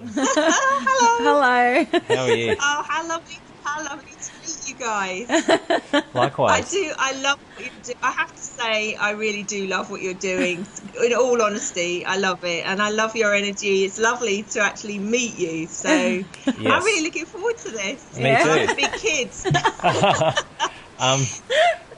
Hello. Hello. How are you? Oh, how lovely to meet you guys. Likewise. I love what you do. I have to say, I really do love what you're doing. In all honesty, I love it. And I love your energy. It's lovely to actually meet you. So I'm really Yes. looking forward to this. Me We're too. like big kids. I'm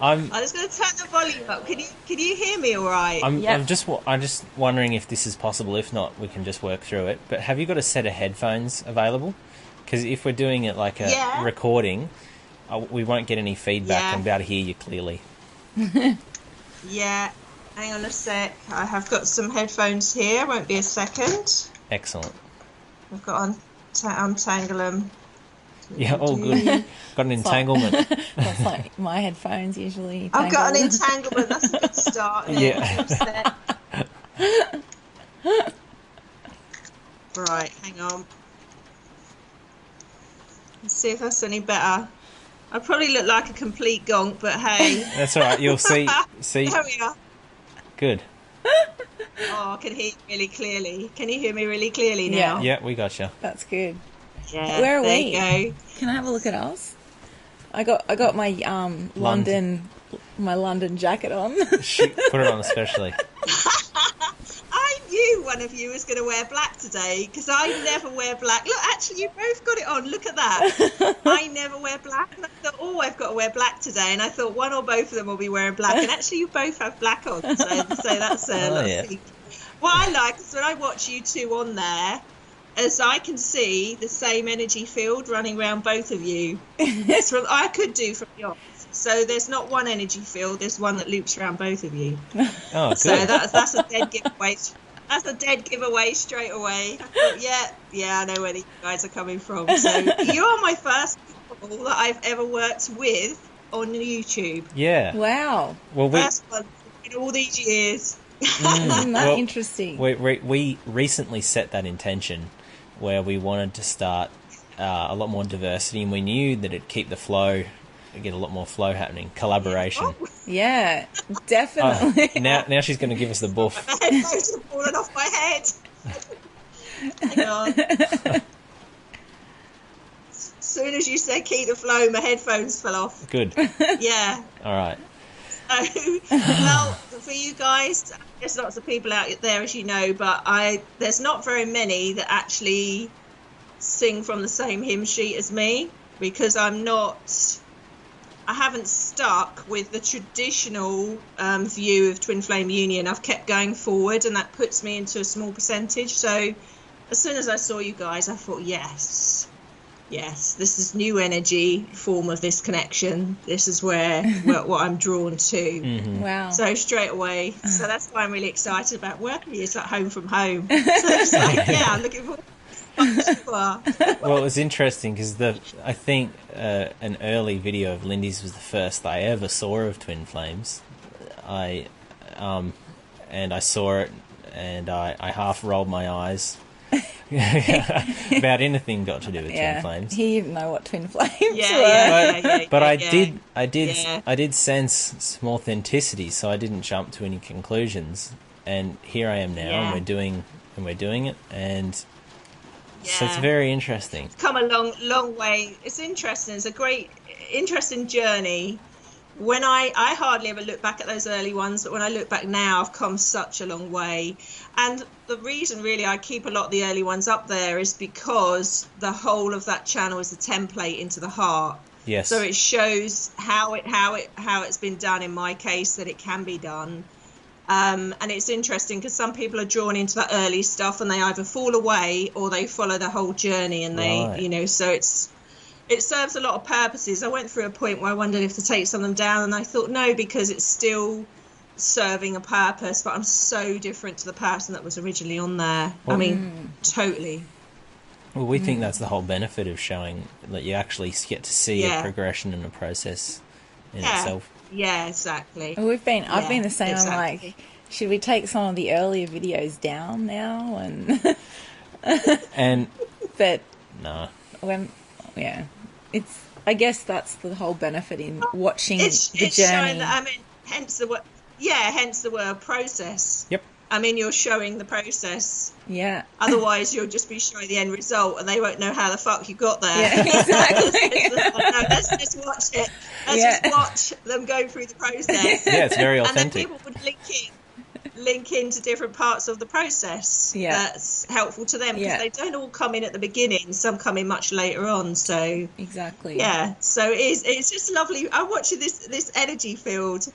I'm just going to turn the volume up. Can you hear me all right? Yep. I'm just wondering if this is possible. If not, we can just work through it. But have you got a set of headphones available? Because if we're doing it like a recording, we won't get any feedback and be able to hear you clearly. Yeah. Hang on a sec. I have got some headphones here. Won't be a second. Excellent. I've got to untangle them. Yeah, all good. Got an entanglement. That's like my headphones usually. I've got an tangled. entanglement. That's a good start. Yeah. Right, hang on. Let's see if that's any better. I probably look like a complete gonk, but hey. That's all right. You'll see. There we are. Good. Oh, I can hear you really clearly. Can you hear me really clearly now? Yeah, we got you. That's good. Yeah. Where are there we? you go. Can I have a look at us? I got my London jacket on. Put it on especially. I knew one of you was going to wear black today because I never wear black. Look, actually, you both got it on. Look at that. I never wear black. And I thought, oh, I've got to wear black today. And I thought one or both of them will be wearing black. And actually, you both have black on. So that's what I like is when I watch you two on there, as I can see the same energy field running around both of you. That's what I could do from yours. So there's not one energy field, there's one that loops around both of you. Oh, good. So that's a dead giveaway. That's a dead giveaway straight away. I thought, yeah, I know where you guys are coming from. So you're my first people that I've ever worked with on YouTube. Yeah. Wow. Well, First one in all these years. Isn't that interesting? We recently set that intention where we wanted to start a lot more diversity, and we knew that it'd keep the flow, get a lot more flow happening, collaboration. Yeah, definitely. Now she's going to give us the buff. My headphones are falling off my head. Hang on. As soon as you said keep the flow, my headphones fell off. Good. Yeah. All right. So, well, for you guys, there's lots of people out there, as you know, but there's not very many that actually sing from the same hymn sheet as me, because I haven't stuck with the traditional view of twin flame union. I've kept going forward, and that puts me into a small percentage. So as soon as I saw you guys, I thought, yes, this is new energy form of this connection. This is where what I'm drawn to. Mm-hmm. Wow. So straight away. So that's why I'm really excited about working with you. It's like home from home. So it's like, I'm looking forward to Well, it was interesting because I think an early video of Lindy's was the first I ever saw of twin flames. I saw it, and I half rolled my eyes about anything got to do with twin flames. He didn't know what twin flames were. But I did sense some authenticity, so I didn't jump to any conclusions. And here I am now, and we're doing it, and. So it's very interesting. It's come a long way. It's interesting. It's a great, interesting journey. When I hardly ever look back at those early ones, but when I look back now, I've come such a long way. And the reason really I keep a lot of the early ones up there is because the whole of that channel is a template into the heart. Yes. So it shows how it's been done in my case, that it can be done. And it's interesting because some people are drawn into that early stuff and they either fall away or they follow the whole journey, and they, so it serves a lot of purposes. I went through a point where I wondered if to take some of them down, and I thought no, because it's still serving a purpose, but I'm so different to the person that was originally on there. Well, I mean, totally. Well, we think that's the whole benefit of showing that you actually get to see a progression and a process in itself. Yeah, exactly. Well, I've been the same. Exactly. I'm like, should we take some of the earlier videos down now? But no. It's. I guess that's the whole benefit in watching the journey. Showing that, hence the word process. Yep. You're showing the process. Yeah. Otherwise, you'll just be showing the end result, and they won't know how the fuck you got there. Yeah, exactly. No, let's just watch it. Let's just watch them go through the process. Yeah, it's very authentic. And then people would link into different parts of the process. That's helpful to them, because they don't all come in at the beginning. Some come in much later on. So exactly. Yeah. So it's just lovely. I'm watching this energy field.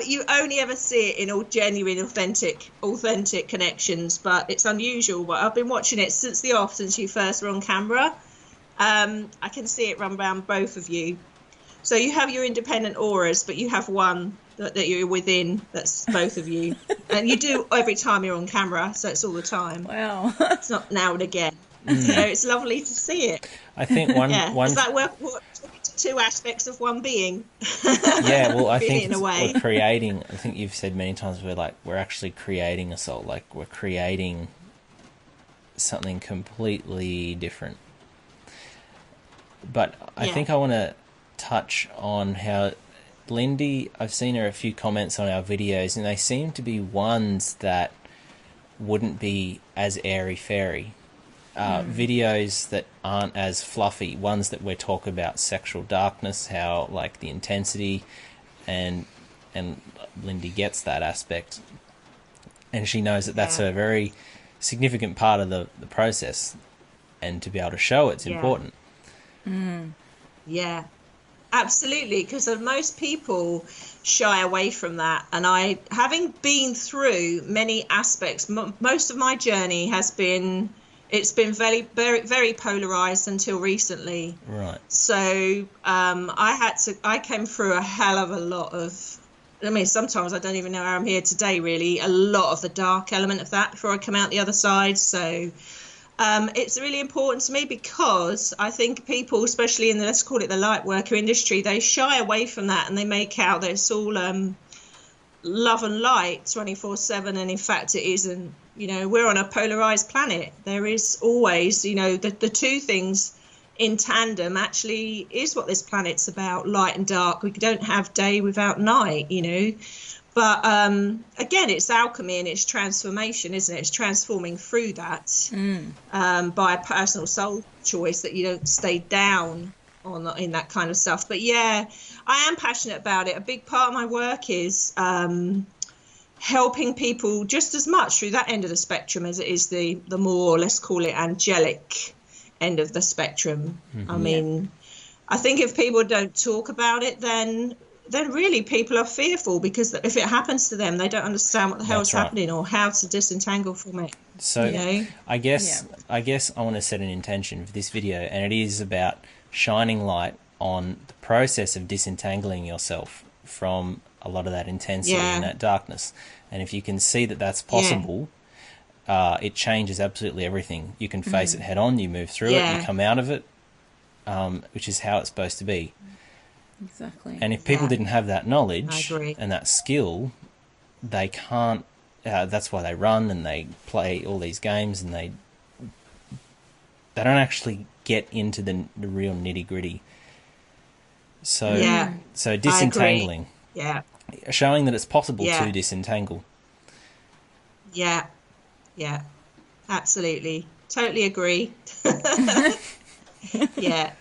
You only ever see it in all genuine, authentic connections, but it's unusual. But I've been watching it since you first were on camera. I can see it run around both of you. So you have your independent auras, but you have one that you're within. That's both of you, and you do every time you're on camera. So it's all the time. Wow. It's not now and again. So it's lovely to see it. I think one Is that what two aspects of one being? Yeah, well, I think in a way. we're creating. I think you've said many times we're actually creating a soul. Like, we're creating something completely different. But I think I want to touch on how Lindy, I've seen her a few comments on our videos, and they seem to be ones that wouldn't be as airy-fairy. Videos that aren't as fluffy, ones that we talk about sexual darkness, how, like, the intensity, and Lindy gets that aspect, and she knows that that's a very significant part of the process, and to be able to show it's important. Yeah, absolutely, because most people shy away from that, and I, having been through many aspects, most of my journey has been, it's been very, very, very polarized until recently. Right. So I came through a hell of a lot of, I mean, sometimes I don't even know how I'm here today, really. A lot of the dark element of that before I come out the other side. So it's really important to me, because I think people, especially in the, let's call it the light worker industry, they shy away from that, and they make out that it's all love and light 24/7, and in fact it isn't. You know, we're on a polarized planet. There is always, you know, the two things in tandem actually is what this planet's about, light and dark. We don't have day without night, you know. But again, it's alchemy and it's transformation, isn't it? It's transforming through that by a personal soul choice, that you don't stay down in that kind of stuff. But yeah, I am passionate about it. A big part of my work is helping people just as much through that end of the spectrum as it is the more, let's call it, angelic end of the spectrum. I mean, I think if people don't talk about it, then really people are fearful, because if it happens to them, they don't understand what the hell is happening or how to disentangle from it. So you know? I guess I want to set an intention for this video, and it is about shining light on the process of disentangling yourself from a lot of that intensity and that darkness. And if you can see that that's possible, it changes absolutely everything. You can face it head on, you move through it, you come out of it, which is how it's supposed to be. Exactly. And if people didn't have that knowledge and that skill, they can't, that's why they run and they play all these games, and they don't actually get into the real nitty-gritty. So so disentangling. Yeah. Showing that it's possible to disentangle. Yeah. Yeah. Absolutely. Totally agree. Yeah.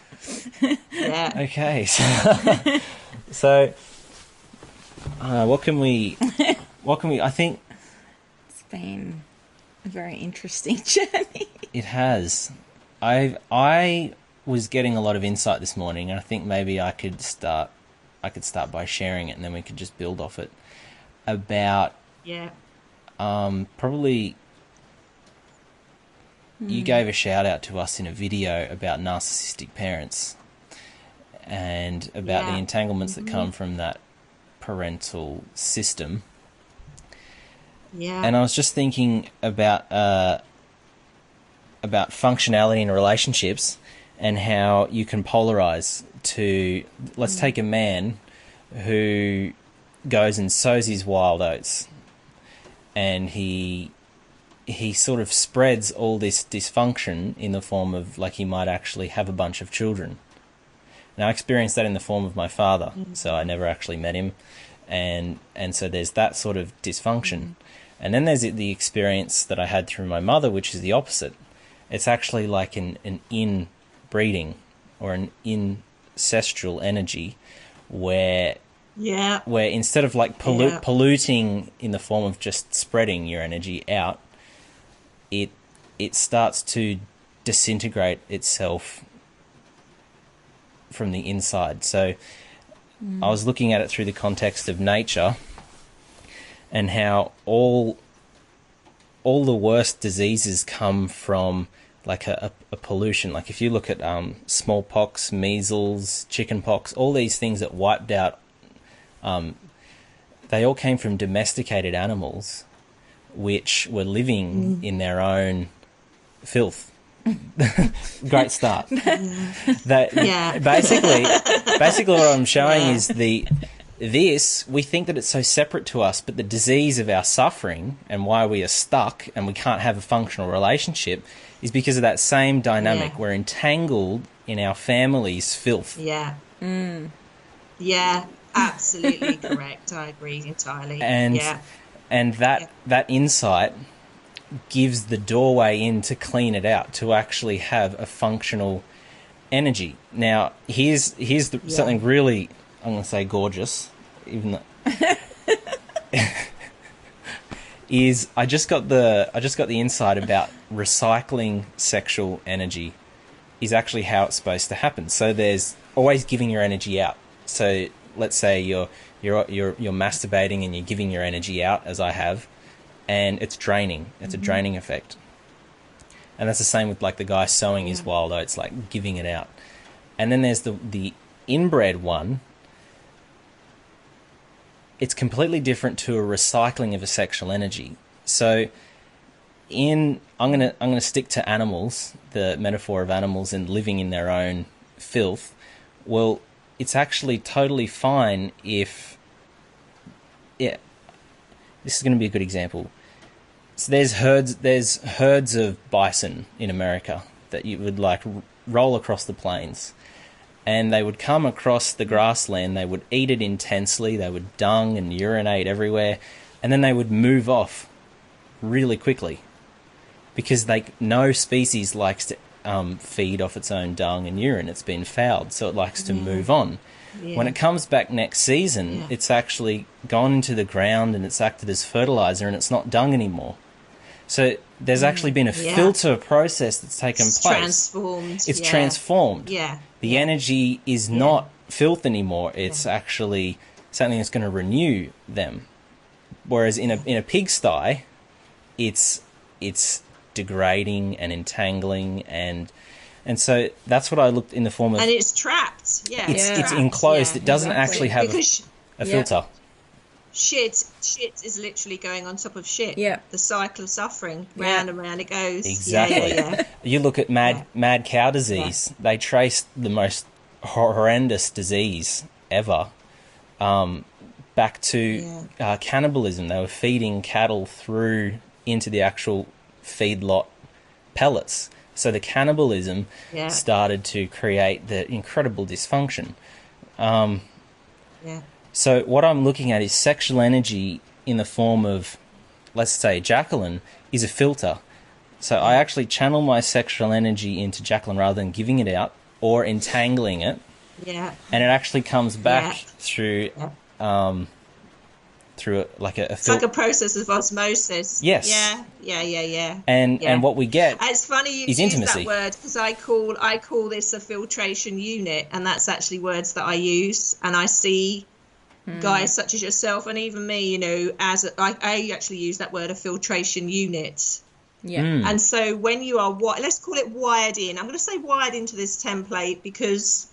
Yeah. Okay. So what can we I think it's been a very interesting journey. It has. I was getting a lot of insight this morning, and I think maybe I could start by sharing it, and then we could just build off it. About probably you gave a shout out to us in a video about narcissistic parents, and about the entanglements that come from that parental system. And I was just thinking about functionality in relationships, and how you can polarize to, let's take a man who goes and sows his wild oats, and he sort of spreads all this dysfunction in the form of, like, he might actually have a bunch of children. Now, I experienced that in the form of my father, so I never actually met him, and so there's that sort of dysfunction. And then there's the experience that I had through my mother, which is the opposite. It's actually like an inbreeding or an ancestral energy where instead of like polluting in the form of just spreading your energy out, it starts to disintegrate itself from the inside. So I was looking at it through the context of nature and how all the worst diseases come from like a pollution. Like if you look at smallpox, measles, chickenpox, all these things that wiped out, they all came from domesticated animals which were living in their own filth. Great start. Basically what I'm showing is we think that it's so separate to us, but the disease of our suffering and why we are stuck and we can't have a functional relationship is because of that same dynamic. We're entangled in our family's filth. Yeah, absolutely correct. I agree entirely. And that insight gives the doorway in to clean it out, to actually have a functional energy. Now, here's something really, I'm going to say gorgeous, even though is I just got the insight about recycling sexual energy is actually how it's supposed to happen. So there's always giving your energy out. So let's say you're masturbating and you're giving your energy out, as I have, and it's draining. It's a draining effect. And that's the same with like the guy sewing his wildo. It's like giving it out. And then there's the inbred one. It's completely different to a recycling of a sexual energy. So I'm gonna stick to animals, the metaphor of animals and living in their own filth. Well, it's actually totally fine if this is going to be a good example. So there's herds of bison in America that you would like roll across the plains, and they would come across the grassland. They would eat it intensely. They would dung and urinate everywhere, and then they would move off really quickly because no species likes to feed off its own dung and urine. It's been fouled, so it likes to move on. When it comes back next season, it's actually gone into the ground and it's acted as fertilizer, and it's not dung anymore. So there's actually been a filter process that's taken place. It's transformed. The energy is not filth anymore. It's actually something that's going to renew them. Whereas in a pigsty, it's degrading and entangling, and so that's what I looked in the form of. And it's trapped. It's enclosed. It doesn't actually have a filter. Shit is literally going on top of shit. The cycle of suffering, round and round it goes. Exactly. You look at mad cow disease. They traced the most horrendous disease ever back to cannibalism. They were feeding cattle through into the actual feedlot pellets. So the cannibalism started to create the incredible dysfunction. So what I'm looking at is sexual energy in the form of, let's say, Jacqueline is a filter. So I actually channel my sexual energy into Jacqueline rather than giving it out or entangling it. And it actually comes back through through like a it's like a process of osmosis. And what we get it's funny you is use intimacy. that word, because I call this a filtration unit, and that's actually words that I use, and I see guys such as yourself and even me, as I actually use that word, a filtration unit. And so when you are let's call it wired in. I'm going to say wired into this template because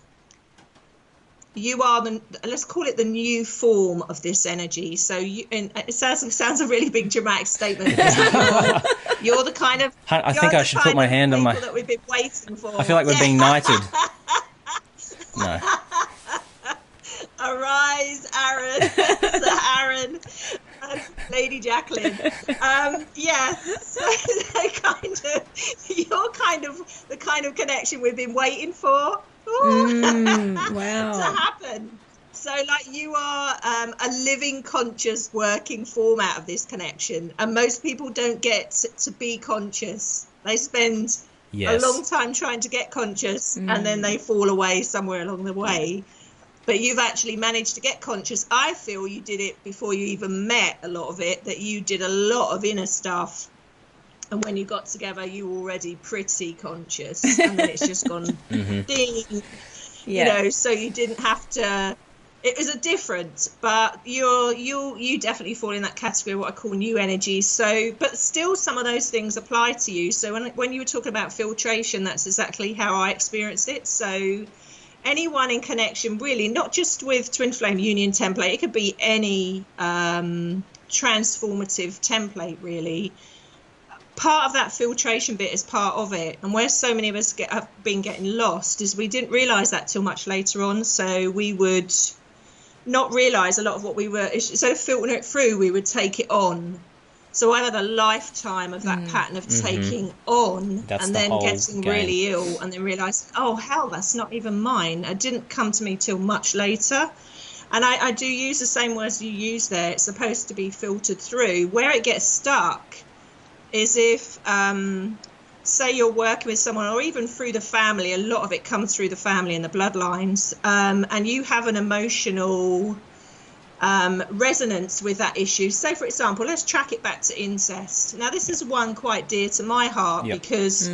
you are let's call it the new form of this energy. So and it sounds a really big dramatic statement. You're the kind of. I think I should put my hand on my. That we've been waiting for. I feel like we're being knighted. No. Arise, Aaron, Sir Aaron, Lady Jacqueline. So you're kind of the kind of connection we've been waiting for. Wow. To happen. So, like, you are a living, conscious, working format of this connection, and most people don't get to be conscious. They spend a long time trying to get conscious, and then they fall away somewhere along the way. But you've actually managed to get conscious. I feel you did it before you even met a lot of it, that you did a lot of inner stuff. And when you got together, you were already pretty conscious. And then it's just gone ding, you know, so you didn't have to. It was a different, but you definitely fall in that category of what I call new energy. So, but still some of those things apply to you. So when you were talking about filtration, that's exactly how I experienced it. So anyone in connection, really, not just with Twin Flame Union template, it could be any transformative template, really. Part of that filtration bit is part of it. And where so many of us have been getting lost is we didn't realise that till much later on. So we would not realise a lot of what we were, instead of filtering it through, we would take it on. So I had a lifetime of that pattern of taking on and then getting really ill and then realising, oh, hell, that's not even mine. It didn't come to me till much later. And I do use the same words you use there. It's supposed to be filtered through. Where it gets stuck is if, say you're working with someone, or even through the family, a lot of it comes through the family and the bloodlines, and you have an emotional resonance with that issue. So, for example, let's track it back to incest. Now, this is one quite dear to my heart because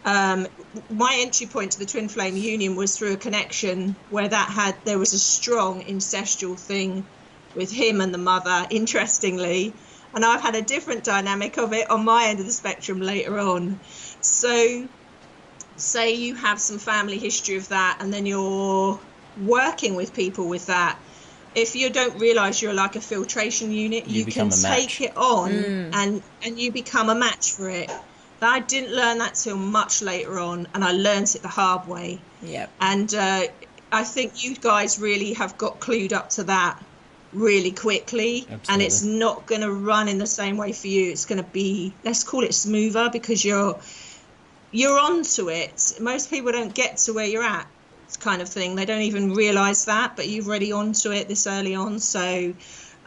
my entry point to the Twin Flame Union was through a connection where there was a strong incestual thing with him and the mother, interestingly. And I've had a different dynamic of it on my end of the spectrum later on. So say you have some family history of that, and then you're working with people with that. If you don't realise you're like a filtration unit, you can take it on and you become a match for it. I didn't learn that till much later on, and I learned it the hard way. Yep. And I think you guys really have got clued up to that really quickly. Absolutely. And it's not going to run in the same way for you. It's going to be, let's call it smoother, because you're onto it. Most people don't get to where you're at, kind of thing. They don't even realize that, but you've already onto it this early on. So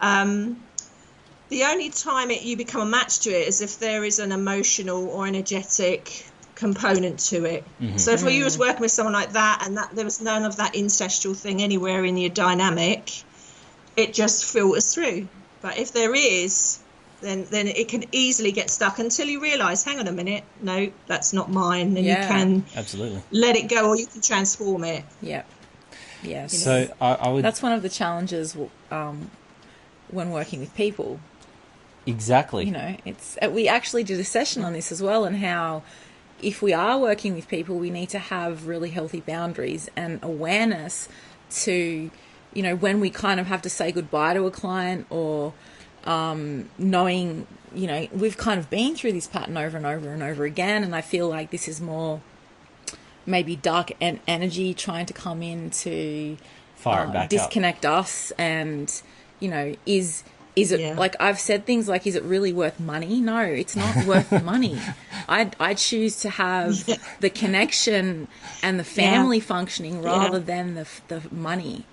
the only time you become a match to it is if there is an emotional or energetic component to it. So if you was working with someone like that, and that there was none of that incestual thing anywhere in your dynamic, it just filters through. But if there is, then it can easily get stuck until you realise, hang on a minute, no, that's not mine. And you can absolutely let it go, or you can transform it. Yeah. Yeah. So I would. That's one of the challenges when working with people. Exactly. You know, we actually did a session on this as well, and how if we are working with people, we need to have really healthy boundaries and awareness to, you know, when we kind of have to say goodbye to a client, or knowing, you know, we've kind of been through this pattern over and over and over again, and I feel like this is more maybe dark energy trying to come in to fire it back disconnect up. us. And, you know, is it like, I've said things like, is it really worth money? No, it's not worth money. I choose to have the connection and the family functioning rather than the money.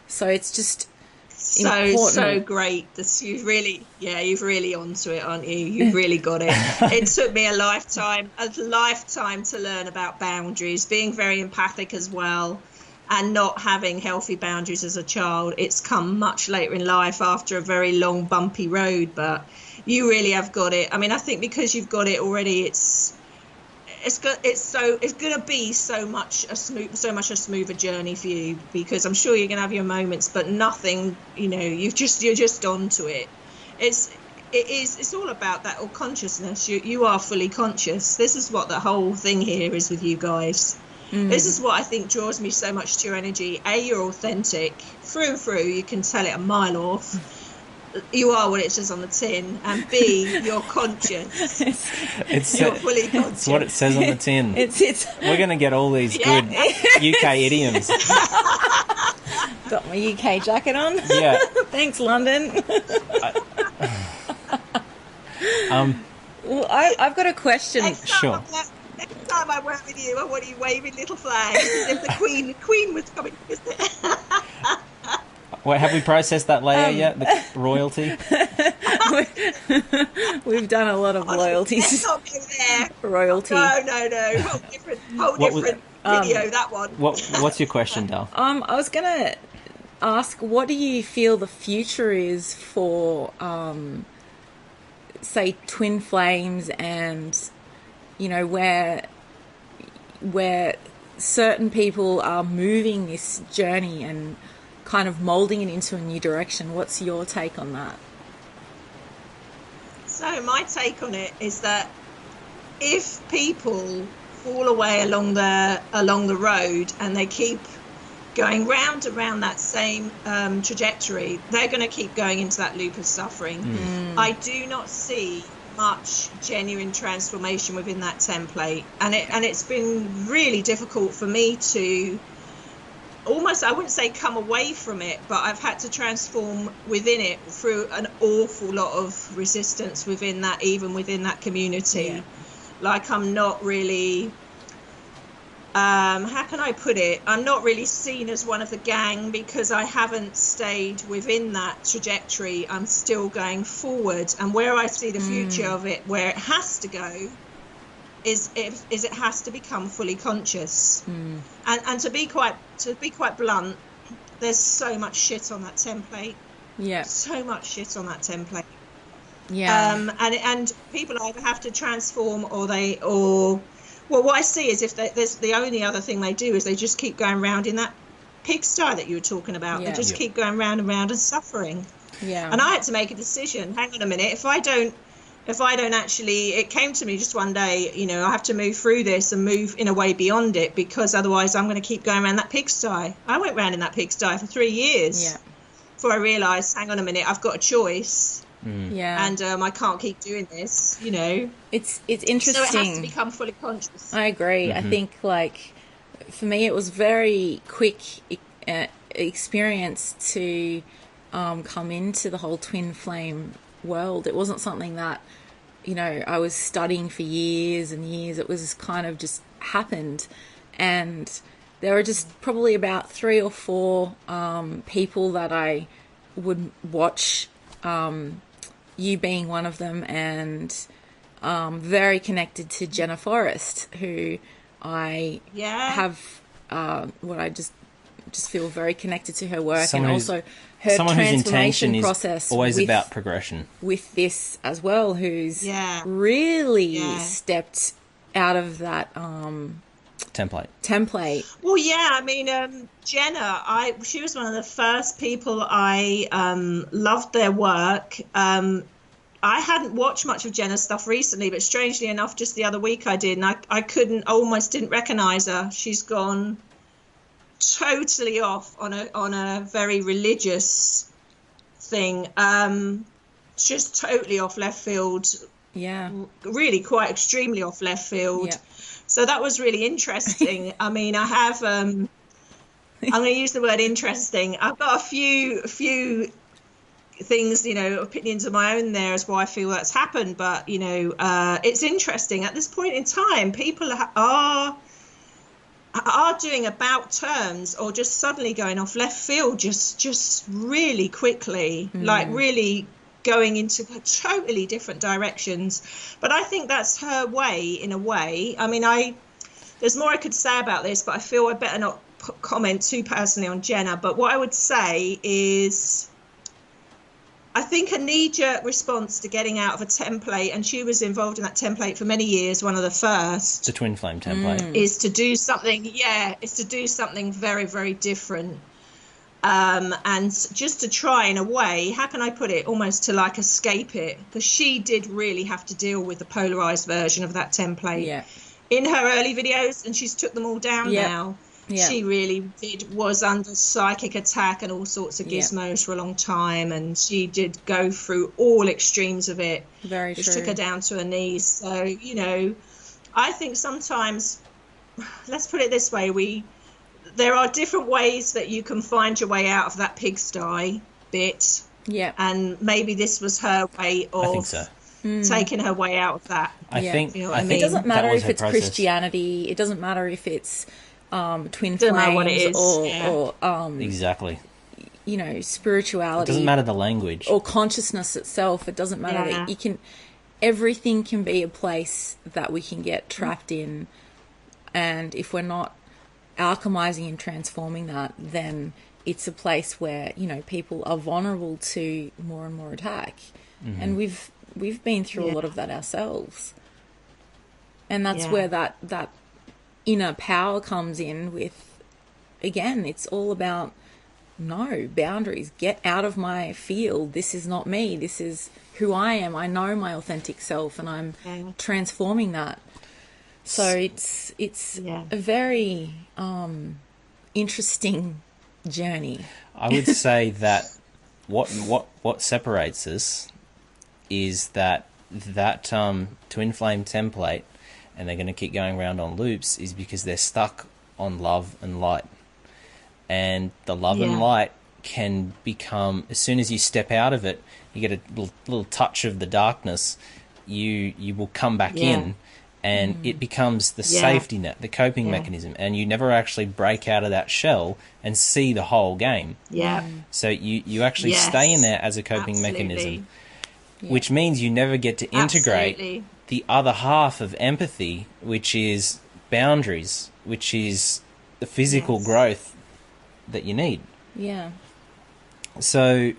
So it's just so great. You've really onto it, aren't you? You've really got it. It took me a lifetime to learn about boundaries, being very empathic as well, and not having healthy boundaries as a child. It's come much later in life after a very long bumpy road, but you really have got it. I mean, I think because you've got it already, it's going to be so much a smoother journey for you, because I'm sure you're going to have your moments, but nothing, you know, you're just onto it. It's all about that consciousness. You are fully conscious. This is what the whole thing here is with you guys. This is what I think draws me so much to your energy. A, you're authentic through and through. You can tell it a mile off. You are what it says on the tin. And B, you're conscious. You're fully conscious. It's what it says on the tin. We're going to get all these good UK idioms. Got my UK jacket on. Yeah. Thanks, London. Well, I've got a question. Next time I work with you, I want you waving little flags as if the Queen was coming to visit. Wait, have we processed that layer yet? The royalty? We've done a lot of loyalties. Let's not go there. Royalty. No. Whole different video, that one. What's your question, Dal? I was going to ask, what do you feel the future is for, say, twin flames, and, you know, where certain people are moving this journey and kind of molding it into a new direction? What's your take on that? So my take on it is that if people fall away along the road and they keep going round around that same trajectory, they're going to keep going into that loop of suffering. I do not see much genuine transformation within that template, and it's been really difficult for me to almost, I wouldn't say come away from it, but I've had to transform within it through an awful lot of resistance within that, even within that community. Yeah. Like, I'm not really, how can I put it? I'm not really seen as one of the gang because I haven't stayed within that trajectory. I'm still going forward. And where I see the future of it, where it has to go, is it has to become fully conscious. And to be quite blunt, there's so much shit on that template. Yeah. So much shit on that template. Yeah. And people either have to transform well, what I see is if there's the only other thing they do is they just keep going round in that pigsty that you were talking about. Yeah. They just keep going round and round and suffering. Yeah. And I had to make a decision. Hang on a minute. If I don't actually, it came to me just one day, you know, I have to move through this and move in a way beyond it, because otherwise I'm going to keep going around that pigsty. I went round in that pigsty for 3 years before I realised, hang on a minute, I've got a choice. Yeah, and I can't keep doing this, you know. It's interesting. So it has to become fully conscious. I agree. I think, like, for me, it was very quick experience to come into the whole twin flame world. It wasn't something that, you know, I was studying for years and years. It was kind of just happened, and there were just probably about 3 or 4 people that I would watch. You being one of them, and very connected to Jenna Forrest, who I have what I just feel very connected to her work, and also her transformation process. Always about progression with this as well. Who's really stepped out of that template. Well, yeah, I mean, Jenna, she was one of the first people I loved their work. I hadn't watched much of Jenna's stuff recently, but strangely enough, just the other week I did, and I almost didn't recognise her. She's gone totally off on a very religious thing, just totally off left field. Yeah, really quite extremely off left field. Yeah. So that was really interesting. I mean, I have, I'm going to use the word interesting. I've got a few things, you know, opinions of my own there as why I feel that's happened. But, you know, it's interesting. At this point in time, people are doing about turns or just suddenly going off left field just really quickly, like really going into totally different directions. But I think that's her way, in a way. I mean, there's more I could say about this, but I feel I better not comment too personally on Jenna. But what I would say is, I think a knee-jerk response to getting out of a template, and she was involved in that template for many years, one of the first. The twin flame template. Is to do something, very, very different. And just to try, in a way, how can I put it, almost to like escape it, because she did really have to deal with the polarized version of that template in her early videos, and she's took them all down now. She really was under psychic attack and all sorts of gizmos for a long time, and she did go through all extremes of it, which took her down to her knees. So, you know, I think sometimes, let's put it this way, there are different ways that you can find your way out of that pigsty bit. Yeah. And maybe this was her way of taking her way out of that. I think, you know what I mean? It doesn't matter if it's Christianity. It doesn't matter if it's twin flames what it is. or exactly. you know, spirituality. It doesn't matter the language. Or consciousness itself. It doesn't matter that you can... Everything can be a place that we can get trapped in. And if we're not alchemizing and transforming that, then it's a place where, you know, people are vulnerable to more and more attack. And we've been through a lot of that ourselves. And that's where that inner power comes in with, again, it's all about, no, boundaries. Get out of my field. This is not me. This is who I am. I know my authentic self, and I'm transforming that. So it's a very interesting journey. I would say that what separates us is that twin flame template, and they're going to keep going around on loops, is because they're stuck on love and light. And the love and light can become, as soon as you step out of it, you get a little touch of the darkness, you will come back in, and it becomes the safety net, the coping mechanism, and you never actually break out of that shell and see the whole game. So you actually stay in there as a coping mechanism, which means you never get to integrate the other half of empathy, which is boundaries, which is the physical growth that you need. So,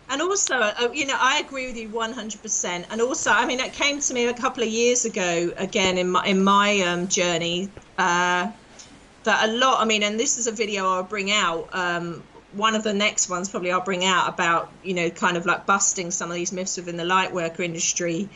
and also, you know, I agree with you 100%. And also, I mean, it came to me a couple of years ago, again, in my journey, that a lot, I mean, and this is a video I'll bring out, one of the next ones probably I'll bring out about, you know, kind of like busting some of these myths within the light worker industry,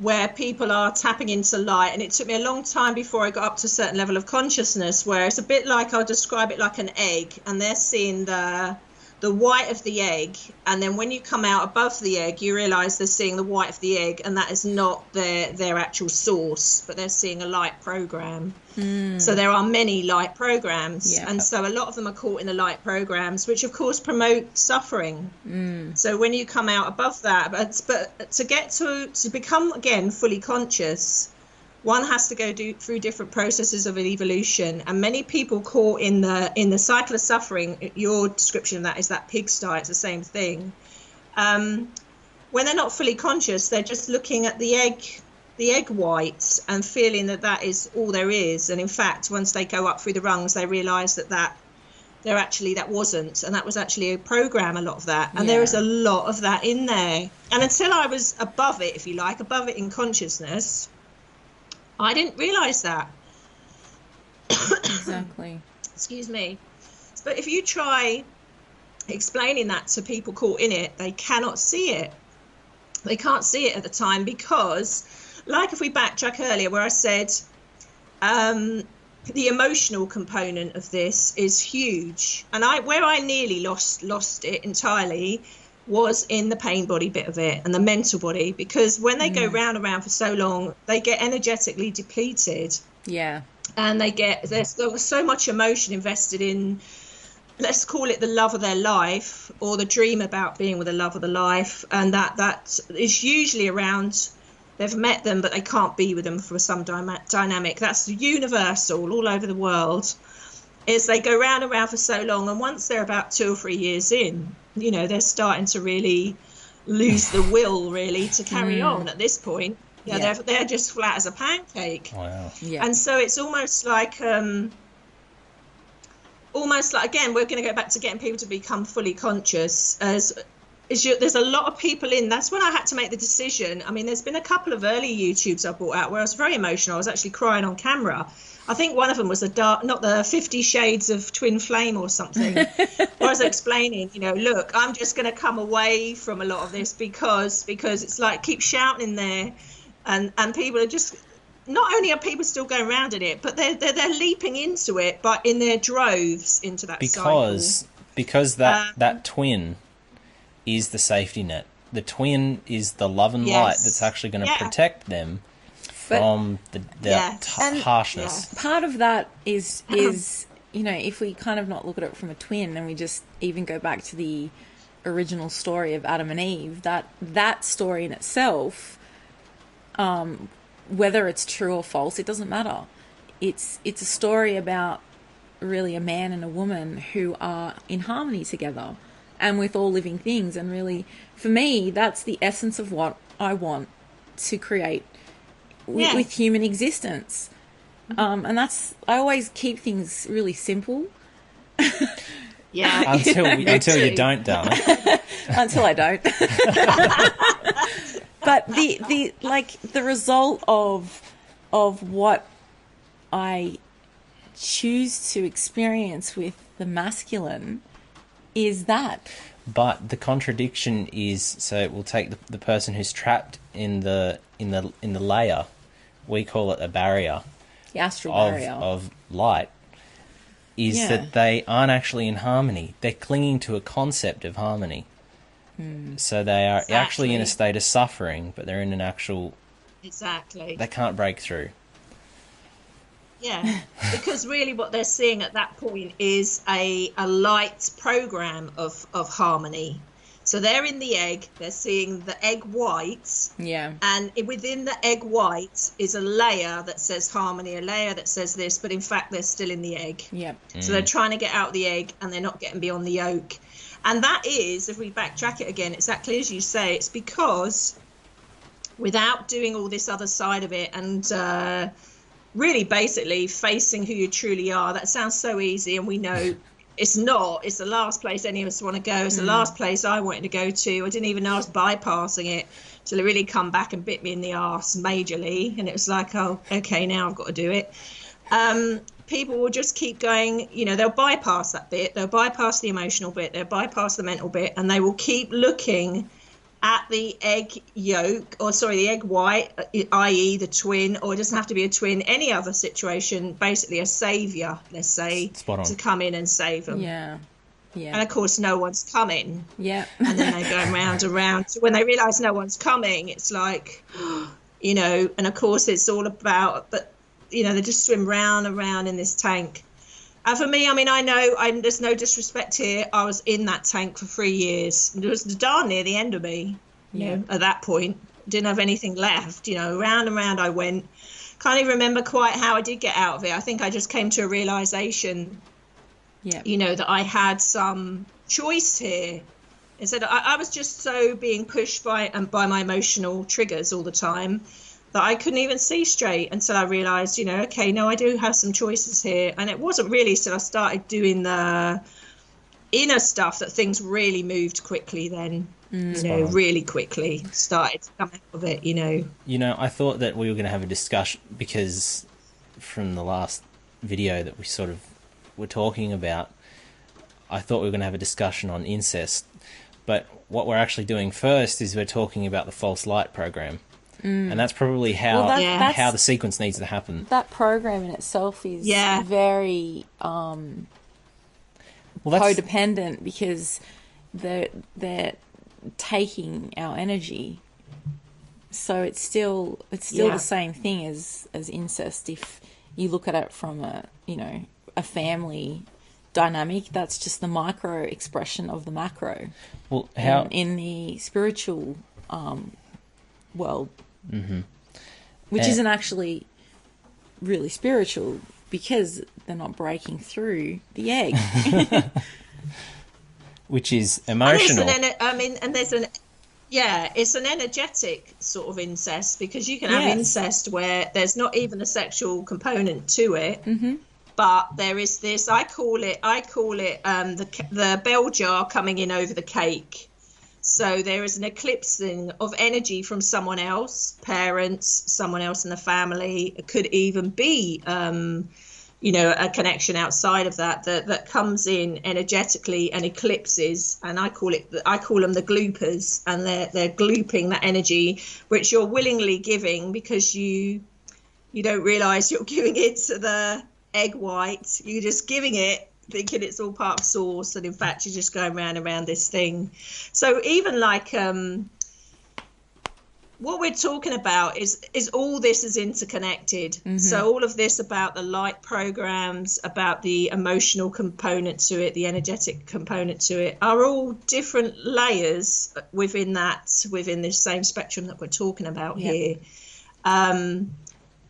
where people are tapping into light. And it took me a long time before I got up to a certain level of consciousness, where it's a bit like, I'll describe it like an egg, and they're seeing the white of the egg, and then when you come out above the egg, you realize they're seeing the white of the egg, and that is not their actual source, but they're seeing a light program. So there are many light programs, and so a lot of them are caught in the light programs, which of course promote suffering. So when you come out above that, but to get to become again fully conscious, one has to go through different processes of evolution, and many people caught in the cycle of suffering. Your description of that is that pigsty. It's the same thing. When they're not fully conscious, they're just looking at the egg whites and feeling that is all there is. And in fact, once they go up through the rungs, they realise that wasn't, and that was actually a program. A lot of that, and there is a lot of that in there. And until I was above it, if you like, above it in consciousness, I didn't realise that. Exactly. Excuse me. But if you try explaining that to people caught in it, they cannot see it. They can't see it at the time because, like if we backtrack earlier where I said the emotional component of this is huge. And where I nearly lost it entirely was in the pain body bit of it and the mental body, because when they go round and round for so long, they get energetically depleted. And there's so much emotion invested in, let's call it the love of their life, or the dream about being with the love of the life, and that is usually around, they've met them but they can't be with them for some dynamic. That's universal all over the world, is they go round and round for so long, and once they're about 2 or 3 years in, you know, they're starting to really lose the will really to carry on at this point. They're just flat as a pancake. Wow. And so it's almost like again, we're going to go back to getting people to become fully conscious. There's a lot of people in. That's when I had to make the decision. I mean, there's been a couple of early YouTubes I brought out where I was very emotional. I was actually crying on camera. I think one of them was not the 50 Shades of Twin Flame or something. Where I was explaining, you know, look, I'm just going to come away from a lot of this because it's like keep shouting in there, and people are just, not only are people still going around in it, but they're leaping into it, but in their droves into that cycle. Because that twin is the safety net. The twin is the love and light that's actually going to protect them from the harshness. Part of that is you know, if we kind of not look at it from a twin, and we just even go back to the original story of Adam and Eve, that story in itself, whether it's true or false, it doesn't matter. It's a story about really a man and a woman who are in harmony together and with all living things. And really, for me, that's the essence of what I want to create with human existence. And that's, I always keep things really simple. Yeah. Until you don't, darling. Until I don't. But the result of what I choose to experience with the masculine is that. But the contradiction is, so we'll take the person who's trapped in the layer, we call it a barrier, the astral barrier of light, is that they aren't actually in harmony. They're clinging to a concept of harmony. So they are actually in a state of suffering, but they're in an actual... Exactly. They can't break through. Yeah, because really what they're seeing at that point is a light program of harmony. So they're in the egg, they're seeing the egg white. Yeah. And within the egg white is a layer that says harmony, a layer that says this, but in fact they're still in the egg. Yep. So they're trying to get out the egg and they're not getting beyond the yolk. And that is, if we backtrack it again, exactly as you say, it's because without doing all this other side of it and really basically facing who you truly are, that sounds so easy, and we know it's not. It's the last place any of us want to go. It's the last place I wanted to go to. I didn't even know I was bypassing it till it really come back and bit me in the arse majorly, and it was like, oh, okay, now I've got to do it. People will just keep going, they'll bypass that bit, they'll bypass the emotional bit, they'll bypass the mental bit, and they will keep looking at the egg yolk, the egg white, i.e. the twin, or it doesn't have to be a twin, any other situation, basically a saviour, let's say, to come in and save them. Yeah. Yeah. And of course no one's coming. Yeah. And then they're going round and round. So when they realise no one's coming, it's like, and of course it's all about, but they just swim round and round in this tank. And for me, I know there's no disrespect here. I was in that tank for 3 years. It was darn near the end of me, at that point. Didn't have anything left, round and round I went. Can't even remember quite how I did get out of it. I think I just came to a realisation, that I had some choice here. Instead, I was just so being pushed by my emotional triggers all the time that I couldn't even see straight until I realised, okay, no, I do have some choices here. And it wasn't really till I started doing the inner stuff that things really moved quickly then, really quickly started to come out of it, I thought that we were going to have a discussion because from the last video that we sort of were talking about, I thought we were going to have a discussion on incest. But what we're actually doing first is we're talking about the false light program. And that's probably how the sequence needs to happen. That program in itself is very codependent because they're taking our energy. So it's still the same thing as incest. If you look at it from a family dynamic, that's just the micro expression of the macro. Well, how in the spiritual world. Mm-hmm. Which isn't actually really spiritual because they're not breaking through the egg. Which is emotional. It's an energetic sort of incest because you can have incest where there's not even a sexual component to it. Mm-hmm. But there is this, I call it the bell jar coming in over the cake. So there is an eclipsing of energy from someone else, parents, someone else in the family. It could even be, a connection outside of that comes in energetically and eclipses. And I call them the gloopers, and they're glooping that energy, which you're willingly giving because you don't realise you're giving it to the egg white. You're just giving it, thinking it's all part of source, and in fact you're just going round and round this thing. So even like what we're talking about is all this is interconnected. Mm-hmm. So all of this about the light programs, about the emotional component to it, the energetic component to it, are all different layers within this same spectrum that we're talking about here.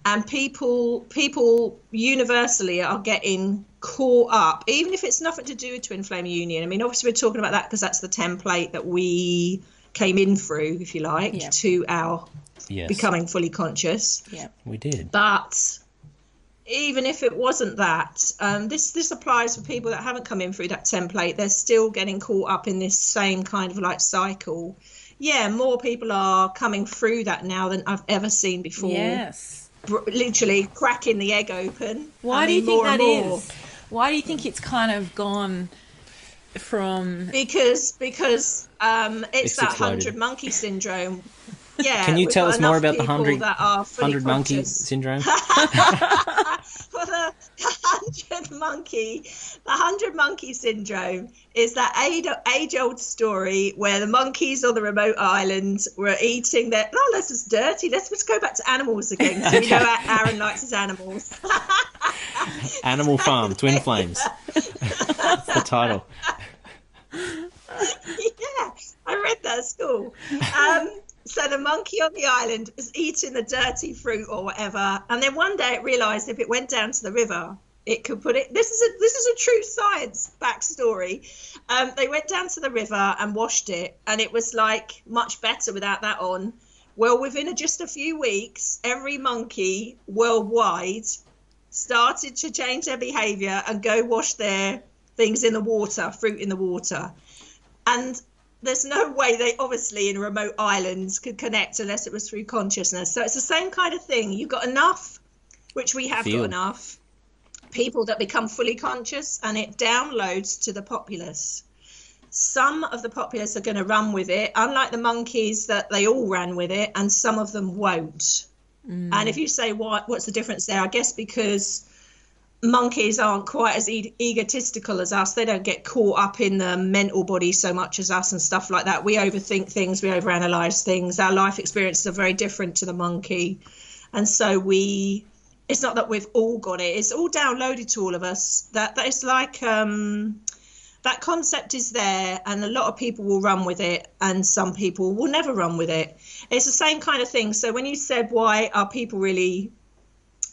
And people universally are getting caught up, even if it's nothing to do with twin flame union. I mean, obviously we're talking about that because that's the template that we came in through, if you like, to our becoming fully conscious. Yeah, we did. But even if it wasn't that, this applies for people that haven't come in through that template. They're still getting caught up in this same kind of like cycle. Yeah, more people are coming through that now than I've ever seen before. Yes. Literally cracking the egg open. Why do you think that is? Why do you think it's kind of gone from... Because it's that exploded. 100 monkey syndrome. Yeah. Can you tell us more about the 100 monkey conscious. syndrome? For the 100 monkey syndrome is that age-old story where the monkeys on the remote island were eating their... Oh, this is dirty. Let's just go back to animals again. So we know Aaron likes his animals. Animal Farm, Twin Flames. That's the title. Yeah, I read that at school. So the monkey on the island is eating the dirty fruit or whatever, and then one day it realised if it went down to the river, it could put it. This is a true science backstory. They went down to the river and washed it, and it was like much better without that on. Well, within just a few weeks, every monkey worldwide started to change their behaviour and go wash their things in the water, fruit in the water, and there's no way they obviously in remote islands could connect unless it was through consciousness. So it's the same kind of thing. You've got enough, which we have got enough, people that become fully conscious, and it downloads to the populace. Some of the populace are going to run with it, unlike the monkeys that they all ran with it, and some of them won't. And if you say, what's the difference there? I guess because monkeys aren't quite as egotistical as us. They don't get caught up in the mental body so much as us and stuff like that. We overthink things, we overanalyze things. Our life experiences are very different to the monkey, and so it's not that we've all got it, it's all downloaded to all of us. That is like that concept is there, and a lot of people will run with it and some people will never run with it. It's the same kind of thing. So when you said why are people really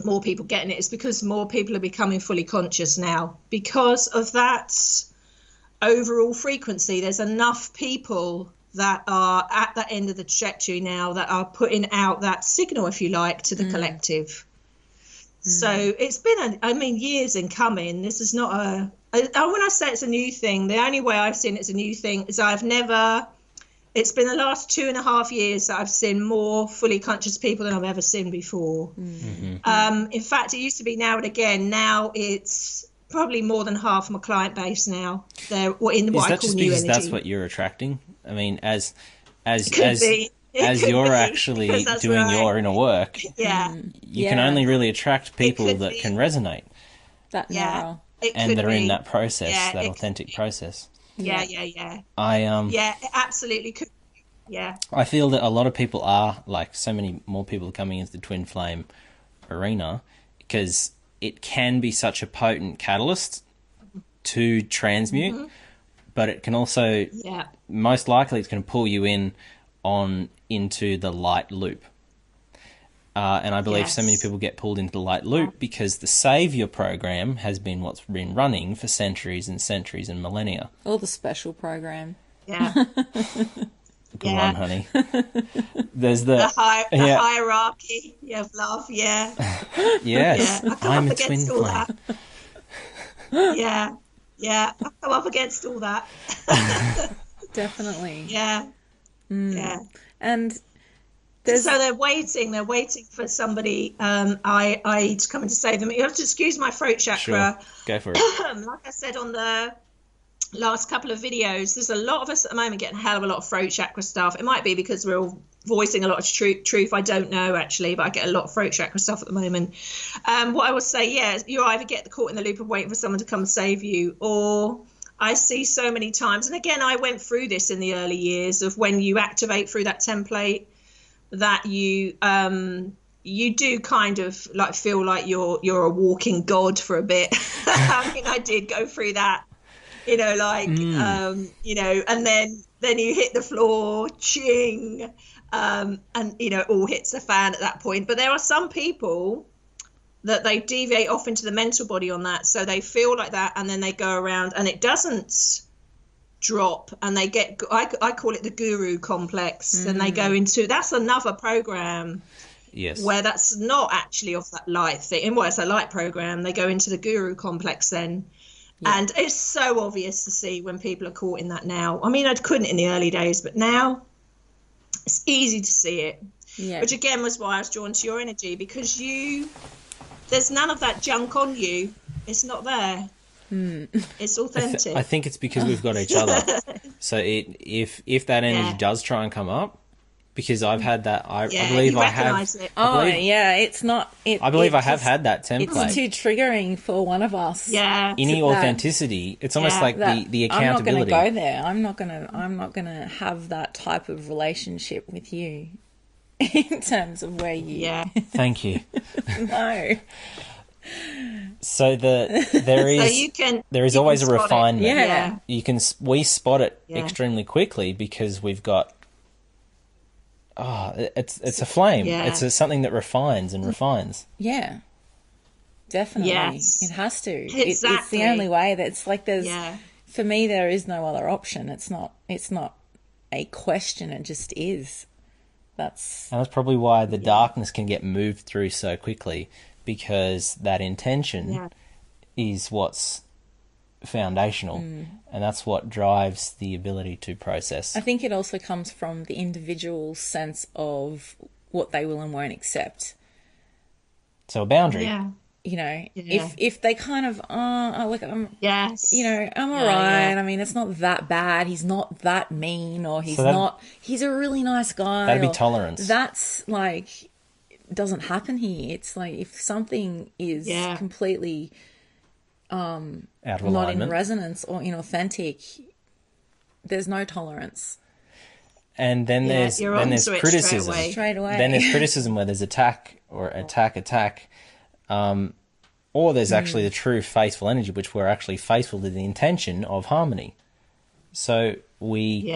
more people getting it, it's because more people are becoming fully conscious now because of that overall frequency. There's enough people that are at that end of the trajectory now that are putting out that signal, if you like, to the collective. So it's been years in coming. This is not when I say it's a new thing, the only way I've seen it's a new thing is it's been the last 2.5 years that I've seen more fully conscious people than I've ever seen before. In fact, it used to be now and again. Now it's probably more than half my client base now. They're in what I call new energy. That's what you're attracting? I mean, as you're actually doing your inner work, you can only really attract people that can resonate. That and that are in that process, that authentic process. Yeah. It absolutely could. Yeah. I feel that a lot of people are, like, so many more people are coming into the twin flame arena because it can be such a potent catalyst to transmute, but it can also, most likely it's going to pull you into the light loop. And I believe so many people get pulled into the light loop because the Savior program has been what's been running for centuries and centuries and millennia. Or the special program. Yeah. Go on, honey. There's the hierarchy of love, Yes. Yeah. I'm a twin flame. Yeah. I come up against all that. Definitely. Yeah. Yeah. And so they're waiting for somebody to come in to save them. You have to excuse my throat chakra. Sure. Go for it. Like I said on the last couple of videos, there's a lot of us at the moment getting a hell of a lot of throat chakra stuff. It might be because we're all voicing a lot of truth. I don't know actually, but I get a lot of throat chakra stuff at the moment. What I would say, you either get caught in the loop of waiting for someone to come and save you, or I see so many times, and again, I went through this in the early years of when you activate through that template, that you do kind of like feel like you're a walking god for a bit. I mean, I did go through that, and then you hit the floor, ching, And, it all hits the fan at that point. But there are some people that they deviate off into the mental body on that. So they feel like that, and then they go around and it doesn't drop, and they get, I call it the guru complex, and they go into, that's another program. Yes. Where that's not actually of that light thing. And it's a light program. They go into the guru complex then. Yeah. And it's so obvious to see when people are caught in that now. I mean, I couldn't in the early days, but now it's easy to see it. Yeah. Which again was why I was drawn to your energy, because there's none of that junk on you. It's not there. It's authentic. I think it's because we've got each other. So if that energy does try and come up, because I've had that, I believe I have. It. It's not. I believe I have had that template. It's too triggering for one of us. Yeah. Any authenticity, it's almost like the accountability. I'm not going to go there. I'm not going to have that type of relationship with you, in terms of where you. Yeah. Thank you. No. So there is always a refinement. Yeah. We spot it extremely quickly because we've got. It's a flame. Yeah. It's something that refines and refines. Yeah, definitely. Yes. It has to. Exactly. It's the only way. That's like there's. Yeah. For me, there is no other option. It's not a question. It just is. And that's probably why the darkness can get moved through so quickly, because that intention is what's foundational, and that's what drives the ability to process. I think it also comes from the individual's sense of what they will and won't accept. So a boundary. Yeah. If they kind of look, I'm all right. Yeah. I mean, it's not that bad. He's not that mean, or he's a really nice guy. That'd be tolerance. That's like doesn't happen here. It's like if something is completely out of not alignment, in resonance or inauthentic, there's no tolerance. And then there's criticism straight away. Then there's criticism where there's attack, or there's actually the true faithful energy, which we're actually faithful to the intention of harmony. So we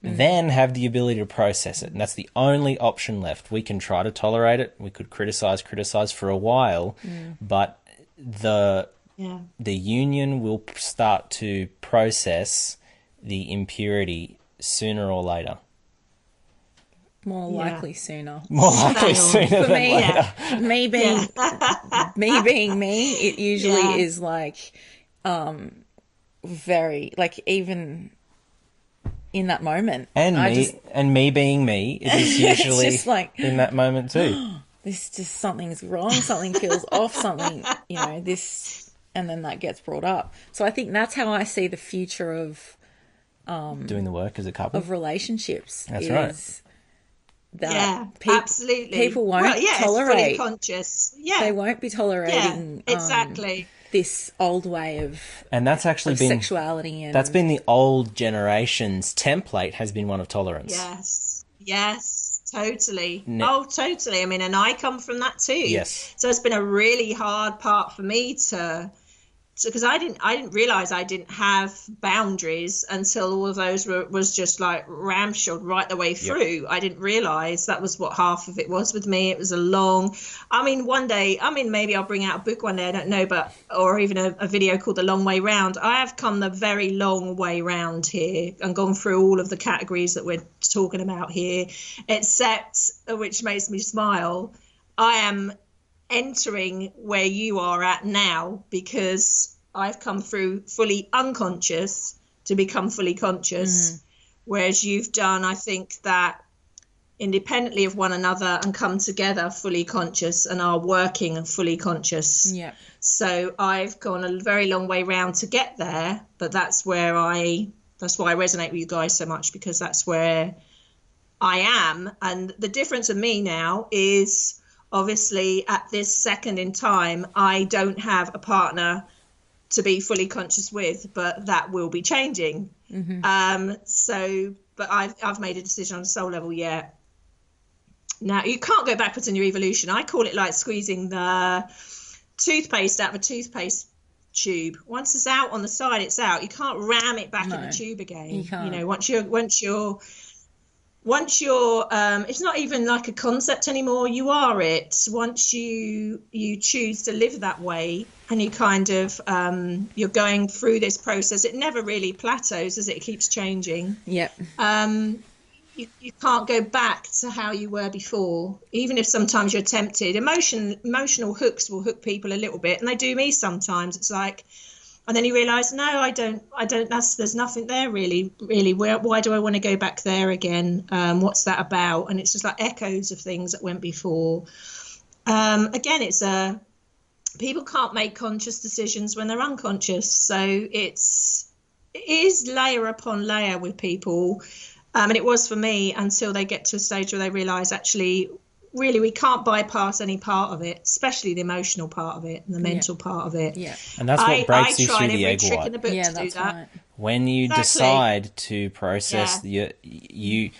then have the ability to process it, and that's the only option left. We can try to tolerate it. We could criticize for a while, but the union will start to process the impurity sooner or later. More likely sooner. More likely sooner than later. Me being me, it usually is like very like even in that moment. And me being me, it is usually just like, in that moment too. This just something's wrong, something feels off, something, this, and then that gets brought up. So I think that's how I see the future of doing the work as a couple, of relationships. That's right. Absolutely. People won't tolerate. It's fully conscious. Yeah, they won't be tolerating. Exactly. This old way of and that's actually been sexuality, and that's been the old generation's template. Has been one of tolerance. Yes, totally. Totally. I mean, and I come from that too. Yes. So it's been a really hard part for me because I didn't realize I didn't have boundaries until all of those was just like ramshelled right the way through. Yep. I didn't realize that was what half of it was with me. It was one day, maybe I'll bring out a book one day, I don't know, or even a video called The Long Way Round. I have come the very long way round here and gone through all of the categories that we're talking about here, except, which makes me smile, I am entering where you are at now, because I've come through fully unconscious to become fully conscious, whereas you've done, I think, that independently of one another and come together fully conscious and are working and fully conscious. Yeah. So I've gone a very long way round to get there, but that's why I resonate with you guys so much, because that's where I am. And the difference of me now is, obviously, at this second in time, I don't have a partner to be fully conscious with, but that will be changing. Mm-hmm. But I've made a decision on a soul level yet. Now, you can't go backwards in your evolution. I call it like squeezing the toothpaste out of a toothpaste tube. Once it's out on the side, it's out. You can't ram it back in the tube again. You can't. Once you're once you're it's not even like a concept anymore, you are it. Once you choose to live that way, and you kind of you're going through this process, it never really plateaus, as it keeps changing. You can't go back to how you were before, even if sometimes you're tempted. Emotional hooks will hook people a little bit, and they do me sometimes. It's like, and then you realize, no, I don't, there's nothing there really. Why do I want to go back there again? What's that about? And it's just like echoes of things that went before. Again, people can't make conscious decisions when they're unconscious. So it is layer upon layer with people. And it was for me, until they get to a stage where they realize, actually, really, we can't bypass any part of it, especially the emotional part of it and the mental part of it. Yeah. And that's what breaks you through the egg white. That's right. When you decide to process, you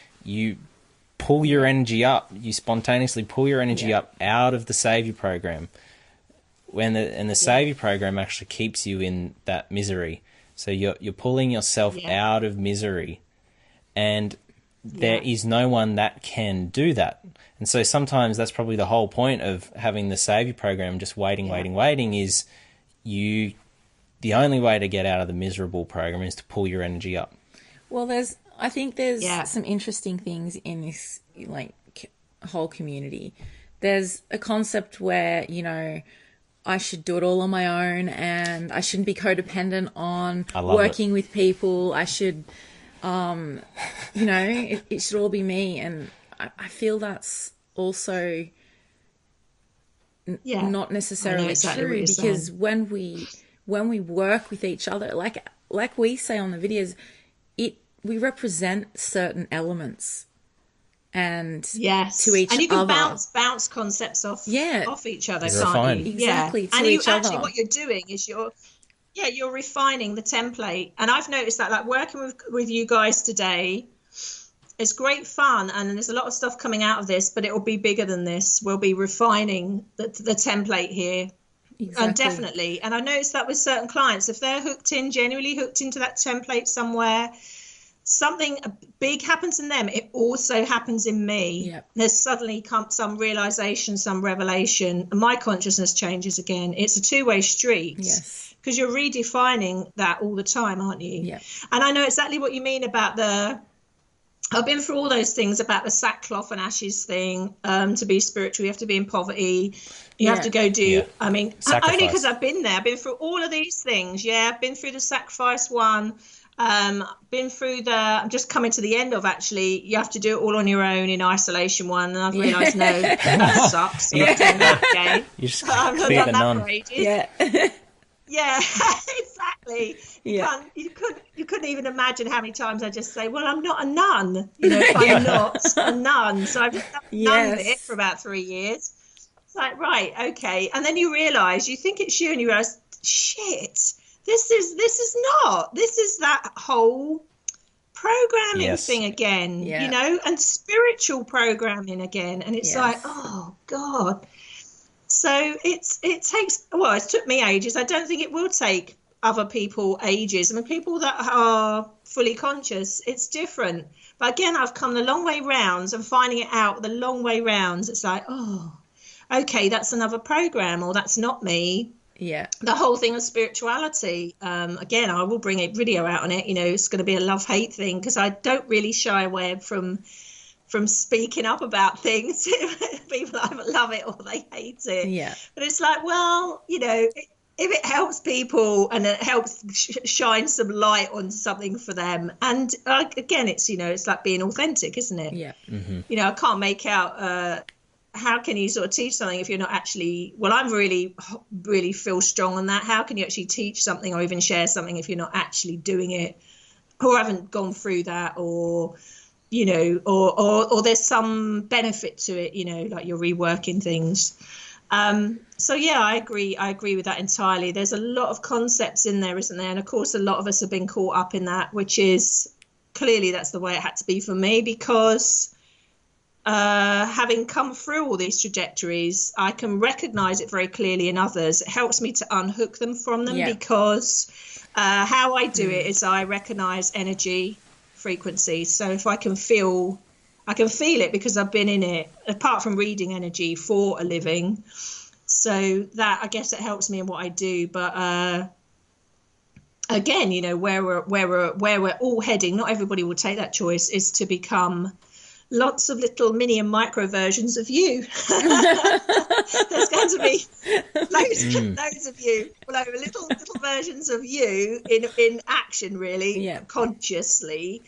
pull your energy up, you spontaneously pull your energy up out of the savior program. The savior program actually keeps you in that misery. So you're pulling yourself out of misery. And there is no one that can do that. And so sometimes that's probably the whole point of having the savior program, just waiting, is the only way to get out of the miserable program is to pull your energy up. Well, I think there's some interesting things in this, like, whole community. There's a concept where, I should do it all on my own, and I shouldn't be codependent on working with people. I should... it should all be me, and I feel that's also not necessarily true, because when we work with each other, like we say on the videos, we represent certain elements, and to each other, and you can bounce concepts off each other, can't you? Exactly. And actually, what you're doing is you're refining the template. And I've noticed that, like, working with you guys today, it's great fun, and there's a lot of stuff coming out of this, but it will be bigger than this. We'll be refining the template here. Exactly. And definitely. And I noticed that with certain clients, if they're genuinely hooked into that template somewhere, something big happens in them, it also happens in me. Yep. There's suddenly some realization, some revelation, and my consciousness changes again. It's a two-way street. Yes. Because you're redefining that all the time, aren't you? Yeah. And I know exactly what you mean about I've been through all those things about the sackcloth and ashes thing. To be spiritual, you have to be in poverty. You have to go do, I mean, sacrifice. Only because I've been there. I've been through all of these things. Yeah, I've been through the sacrifice one. Been through I'm just coming to the end of, actually, you have to do it all on your own in isolation one. And I've realised, no, that sucks. I'm not doing that again. You just I've not done that for ages. Yeah. Yeah, exactly. Yeah. You couldn't even imagine how many times I just say, well, I'm not a nun. I'm not a nun. So I've just done it for about 3 years. It's like, right, okay. And then you realise, you think it's you, and you realise, shit, this is not. This is that whole programming thing again, and spiritual programming again. And it's like, oh, God. So it took me ages. I don't think it will take other people ages. I mean, people that are fully conscious, it's different. But again, I've come the long way round, and finding it out the long way round, it's like, oh, okay, that's another program, or that's not me. Yeah. The whole thing of spirituality. Again, I will bring a video out on it. It's going to be a love-hate thing, because I don't really shy away from speaking up about things. People either love it or they hate it. Yeah. But it's like, well, if it helps people and it helps shine some light on something for them. And again, it's like being authentic, isn't it? Yeah. Mm-hmm. I can't make out how can you sort of teach something if you're not actually, well, I'm really, really feel strong on that. How can you actually teach something or even share something if you're not actually doing it, or haven't gone through that, or or there's some benefit to it, like you're reworking things. So yeah, I agree with that entirely. There's a lot of concepts in there, isn't there? And of course, a lot of us have been caught up in that, which is clearly that's the way it had to be for me, because having come through all these trajectories, I can recognize it very clearly in others. It helps me to unhook them from them, because how I do it is I recognize energy, frequency. So if I can feel I can feel it because I've been in it, apart from reading energy for a living. So that, I guess, it helps me in what I do. But again, you know, where we're all heading, not everybody will take that choice, is to become lots of little mini and micro versions of you. There's going to be loads of you, well, little versions of you in action, really, consciously.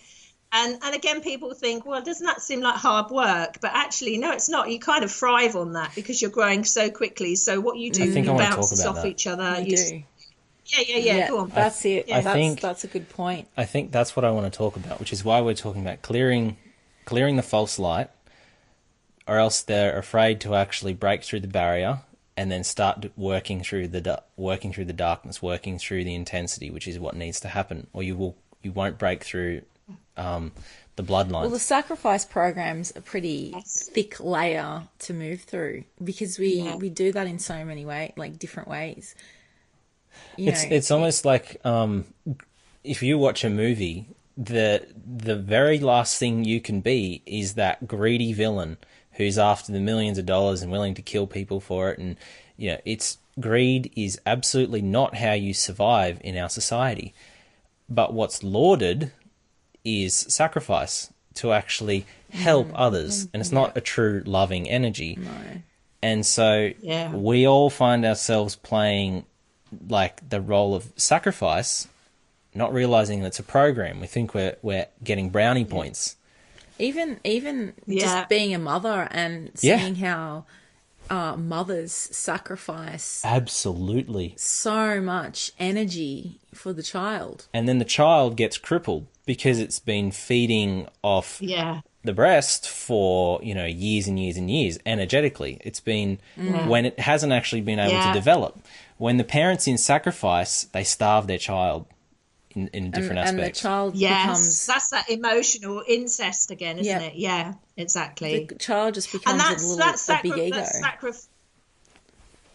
And again, people think, well, doesn't that seem like hard work? But actually, no, it's not. You kind of thrive on that because you're growing so quickly. So what you do, you bounce off each other. You do. Yeah. Go on. That's it. Yeah, that's a good point. I think that's what I want to talk about, which is why we're talking about clearing the false light, or else they're afraid to actually break through the barrier and then start working through the darkness, working through the intensity, which is what needs to happen, or you won't break through the bloodlines. Well, the sacrifice program's a pretty thick layer to move through because we do that in so many ways, like different ways. It's almost like if you watch a movie, the very last thing you can be is that greedy villain who's after the millions of dollars and willing to kill people for it. And greed is absolutely not how you survive in our society. But what's lauded is sacrifice to actually help others, and it's not a true loving energy. No. And so we all find ourselves playing like the role of sacrifice, not realizing that it's a program. We think we're getting brownie points. Even just being a mother and seeing how mothers sacrifice absolutely so much energy for the child, and then the child gets crippled because it's been feeding off the breast for years and years and years. Energetically, it's been when it hasn't actually been able to develop. When the parents in sacrifice, they starve their child in different aspects. And the child becomes... that's that emotional incest again, isn't it? Yeah, exactly. The child just becomes a big ego.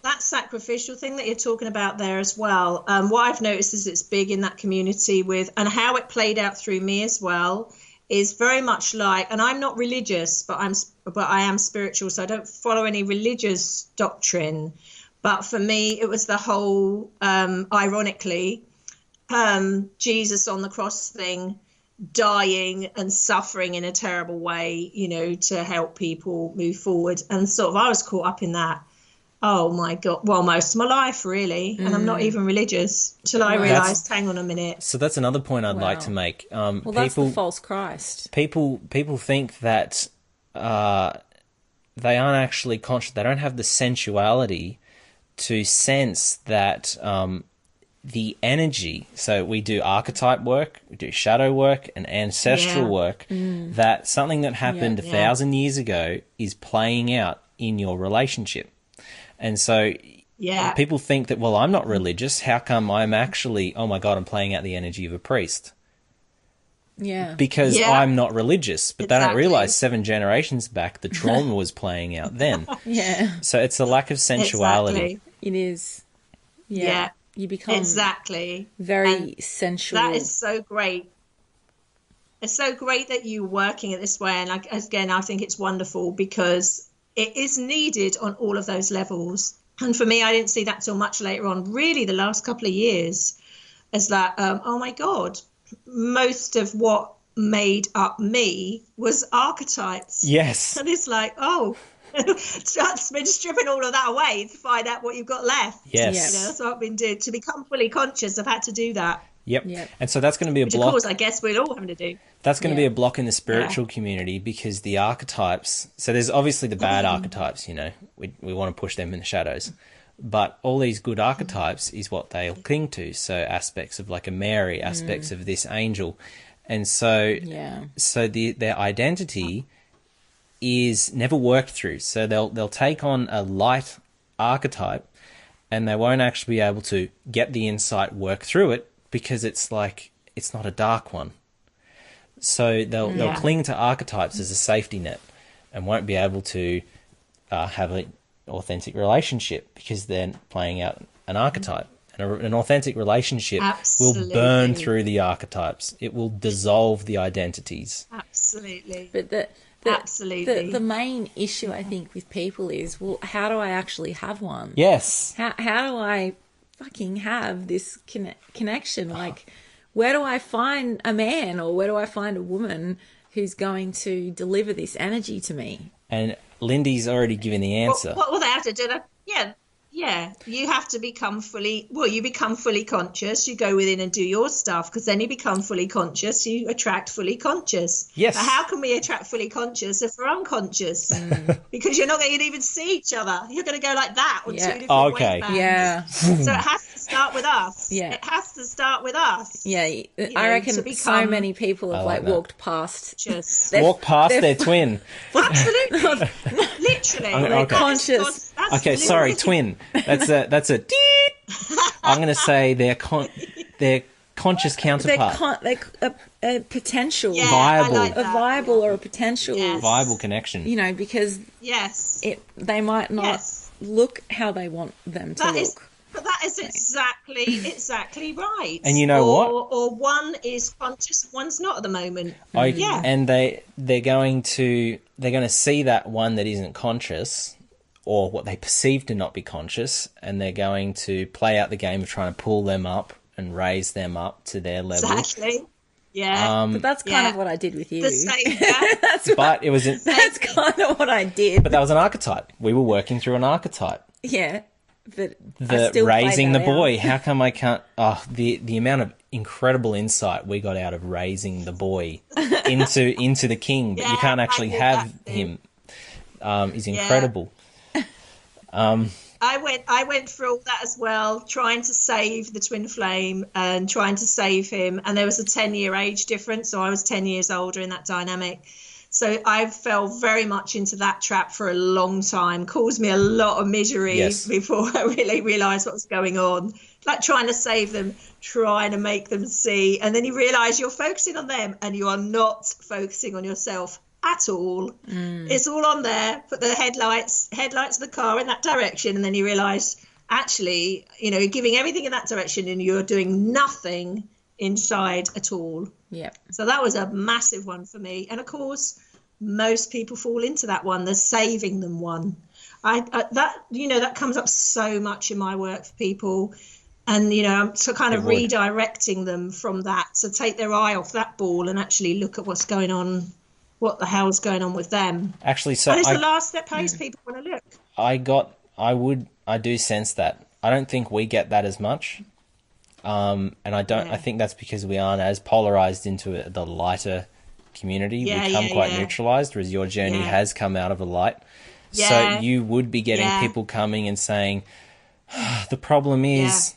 That sacrificial thing that you're talking about there as well. What I've noticed is it's big in that community and how it played out through me as well is very much like, and I'm not religious, but I am spiritual, so I don't follow any religious doctrine. But for me, it was the whole, ironically, Jesus on the cross thing, dying and suffering in a terrible way, to help people move forward. And sort of I was caught up in that. Oh, my God. Well, most of my life, really. And I'm not even religious till I realised, hang on a minute. So that's another point I'd like to make. That's the false Christ. People think that they aren't actually conscious. They don't have the sensuality to sense that the energy. So we do archetype work, we do shadow work and ancestral work, that something that happened 1,000 years ago is playing out in your relationship. And so people think that, well, I'm not religious. How come I'm actually, oh my God, I'm playing out the energy of a priest? Yeah. Because I'm not religious. But they don't realize 7 generations back, the trauma was playing out then. Yeah. So it's a lack of sensuality. Exactly. It is. Yeah. You become very sensual. That is so great. It's so great that you're working it this way. And again, I think it's wonderful because it is needed on all of those levels. And for me, I didn't see that till much later on, really the last couple of years, as that, oh my God, most of what made up me was archetypes. Yes. And it's like, that's been stripping all of that away to find out what you've got left. Yes. That's what I've been doing. To become fully conscious, I've had to do that. Yep. And so that's going to be a block. Of course, I guess we're all having to do. That's going to be a block in the spiritual community because the archetypes. So there's obviously the bad archetypes. We want to push them in the shadows, but all these good archetypes is what they'll cling to. So aspects of like a Mary, aspects of this angel, and so their identity is never worked through. So they'll take on a light archetype, and they won't actually be able to get the insight, work through it. Because it's like, it's not a dark one. So they'll cling to archetypes as a safety net and won't be able to have an authentic relationship because they're playing out an archetype. And an authentic relationship will burn through the archetypes. It will dissolve the identities. Absolutely. But the Absolutely. The main issue, I think, with people is, well, how do I actually have one? Yes. How do I fucking have this connection? Like, where do I find a man, or where do I find a woman who's going to deliver this energy to me? And Lindy's already given the answer. Well, they have to do that. Yeah. You have to become you become fully conscious. You go within and do your stuff, because then you become fully conscious. You attract fully conscious. Yes. But how can we attract fully conscious if we're unconscious? Because you're not going to even see each other. You're going to go like that on two different wavebands. Yeah. So it has to start with us. Yeah. It has to start with us. Yeah. I reckon so many people have walked past. Walk past their twin. Absolutely. Literally. They're conscious. Okay, sorry, twin. That's a. I'm going to say their conscious counterpart. A potential, viable, like a viable or a potential viable connection. You know, because they might not look how they want them to look. But that is exactly right. And you know what? Or one is conscious, one's not at the moment. And they're going to see that one that isn't conscious, or what they perceive to not be conscious, and they're going to play out the game of trying to pull them up and raise them up to their level. Exactly. Yeah. But that's kind of what I did with you. That's kind of what I did. But that was an archetype. We were working through an archetype. Yeah. But the raising the boy. How come I can't? Oh, the amount of incredible insight we got out of raising the boy into the king, but you can't actually have him. Is incredible. I went through all that as well, trying to save the twin flame and trying to save him. And there was a 10-year age difference, so I was 10 years older in that dynamic. So I fell very much into that trap for a long time, caused me a lot of misery before I really realised what was going on. Like trying to save them, trying to make them see. And then you realise you're focusing on them and you are not focusing on yourself at all. It's all on there. Put the headlights of the car in that direction, and then you realise actually, you're giving everything in that direction and you're doing nothing inside at all. Yeah. So that was a massive one for me. And of course, most people fall into that one, the saving them one. That comes up so much in my work for people. And, I'm so kind of redirecting them from that, to take their eye off that ball and actually look at what's going on, what the hell's going on with them. Actually, so and it's the last step most people want to look. I do sense that. I don't think we get that as much. And I think that's because we aren't as polarized into the lighter community. We become quite neutralized, whereas your journey has come out of a light. So you would be getting people coming and saying, the problem is